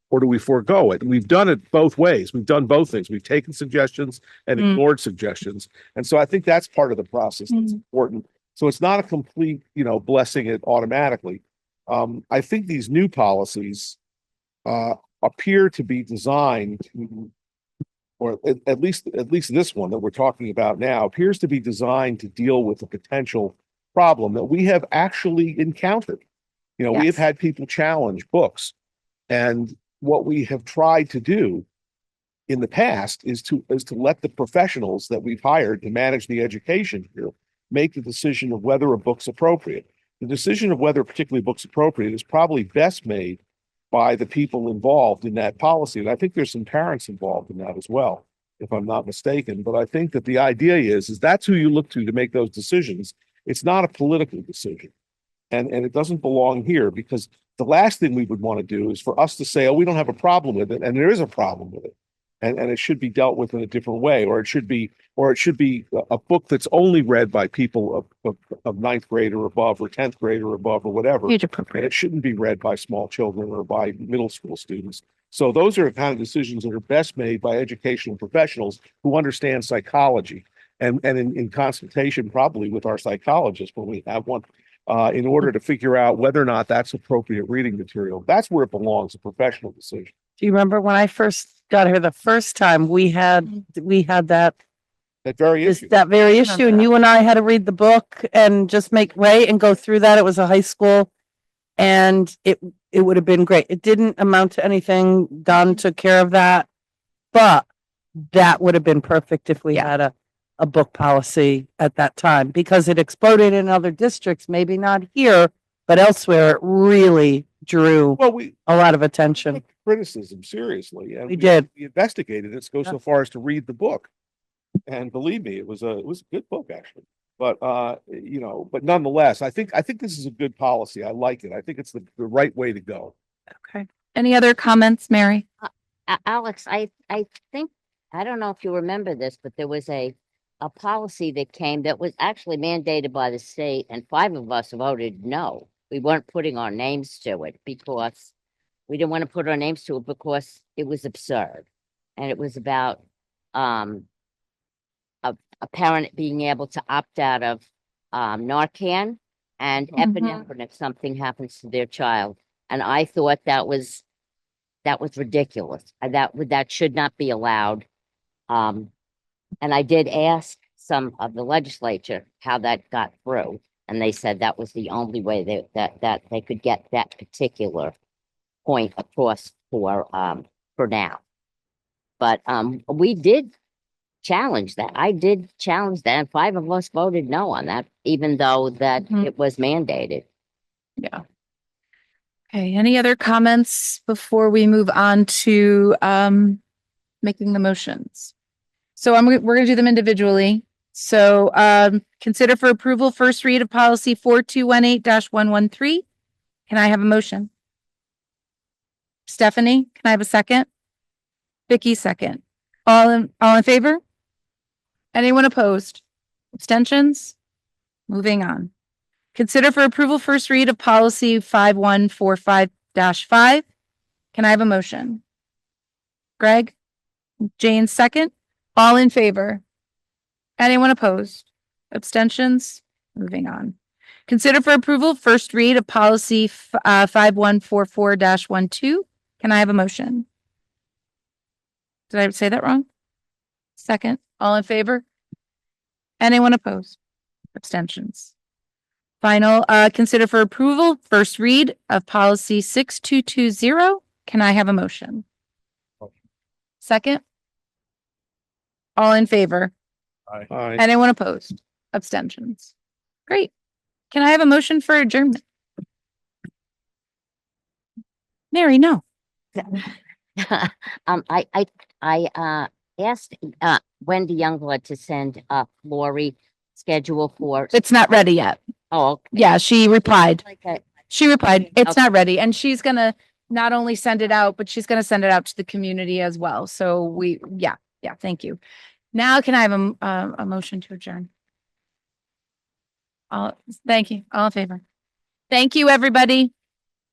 or do we forego it? And we've done it both ways. We've done both things. We've taken suggestions and ignored suggestions. And so I think that's part of the process that's important. So it's not a complete, blessing it automatically. I think these new policies appear to be designed to, or at least this one that we're talking about now appears to be designed to deal with a potential problem that we have actually encountered. We have had people challenge books, and what we have tried to do in the past is to let the professionals that we've hired to manage the education here make the decision of whether a book's appropriate. The decision of whether a particular book's appropriate is probably best made by the people involved in that policy. And I think there's some parents involved in that as well, if I'm not mistaken. But I think that the idea is that's who you look to make those decisions. It's not a political decision. And it doesn't belong here, because the last thing we would want to do is for us to say, oh, we don't have a problem with it. And there is a problem with it. And it should be dealt with in a different way, or it should be a book that's only read by people of ninth grade or above, or 10th grade or above, or whatever. Age And appropriate. it shouldn't be read by small children or by middle school students. So those are the kind of decisions that are best made by educational professionals who understand psychology, and in consultation probably with our psychologist when we have one, in order to figure out whether or not that's appropriate reading material. That's where it belongs, a professional decision. Do you remember when I first got here the first time, we had that That very issue. that very issue, and you and I had to read the book and just make way and go through that. It was a high school, and it would have been great. It didn't amount to anything. Don took care of that, but that would have been perfect if we had a book policy at that time, because it exploded in other districts, maybe not here, but elsewhere. It really drew a lot of attention. Criticism seriously, and We did. We investigated it. Go so far as to read the book, and believe me, it was a good book actually. But but nonetheless, I think this is a good policy. I like it. I think it's the right way to go. Okay. Any other comments, Mary? Alex, I think, I don't know if you remember this, but there was a policy that came that was actually mandated by the state, and 5 of us voted no. We weren't putting our names to it because we didn't want to put our names to it because it was absurd. And it was about a parent being able to opt out of Narcan and epinephrine if something happens to their child. And I thought that was ridiculous. That should not be allowed. And I did ask some of the legislature how that got through, and they said that was the only way that they could get that particular point across for now. But, we did challenge that. I did challenge that, and 5 of us voted no on that, even though that Mhm. it was mandated. Yeah. Okay, any other comments before we move on to making the motions? So we're gonna do them individually. So consider for approval first read of policy 4218-113. Can I have a motion? Stephanie, can I have a second? Vicky, second. All in favor? Anyone opposed? Abstentions? Moving on. Consider for approval first read of policy 5145-5. Can I have a motion? Greg? Jane, second. All in favor? Anyone opposed? Abstentions? Moving on. Consider for approval first read of policy 5144-12. Can I have a motion? Did I say that wrong? Second. All in favor? Anyone opposed? Abstentions? Final, consider for approval, first read of policy 6220. Can I have a motion? Second? All in favor? Aye. Anyone opposed? Abstentions? Great. Can I have a motion for adjournment? Mary, no. I asked, Wendy Youngblood to send Lori schedule for. It's not ready yet. Oh, okay. Yeah, she replied. Okay. She replied, it's Okay. not ready. And she's gonna not only send it out, but she's gonna send it out to the community as well. So yeah, thank you. Now can I have a motion to adjourn? Thank you. All in favor? Thank you, everybody.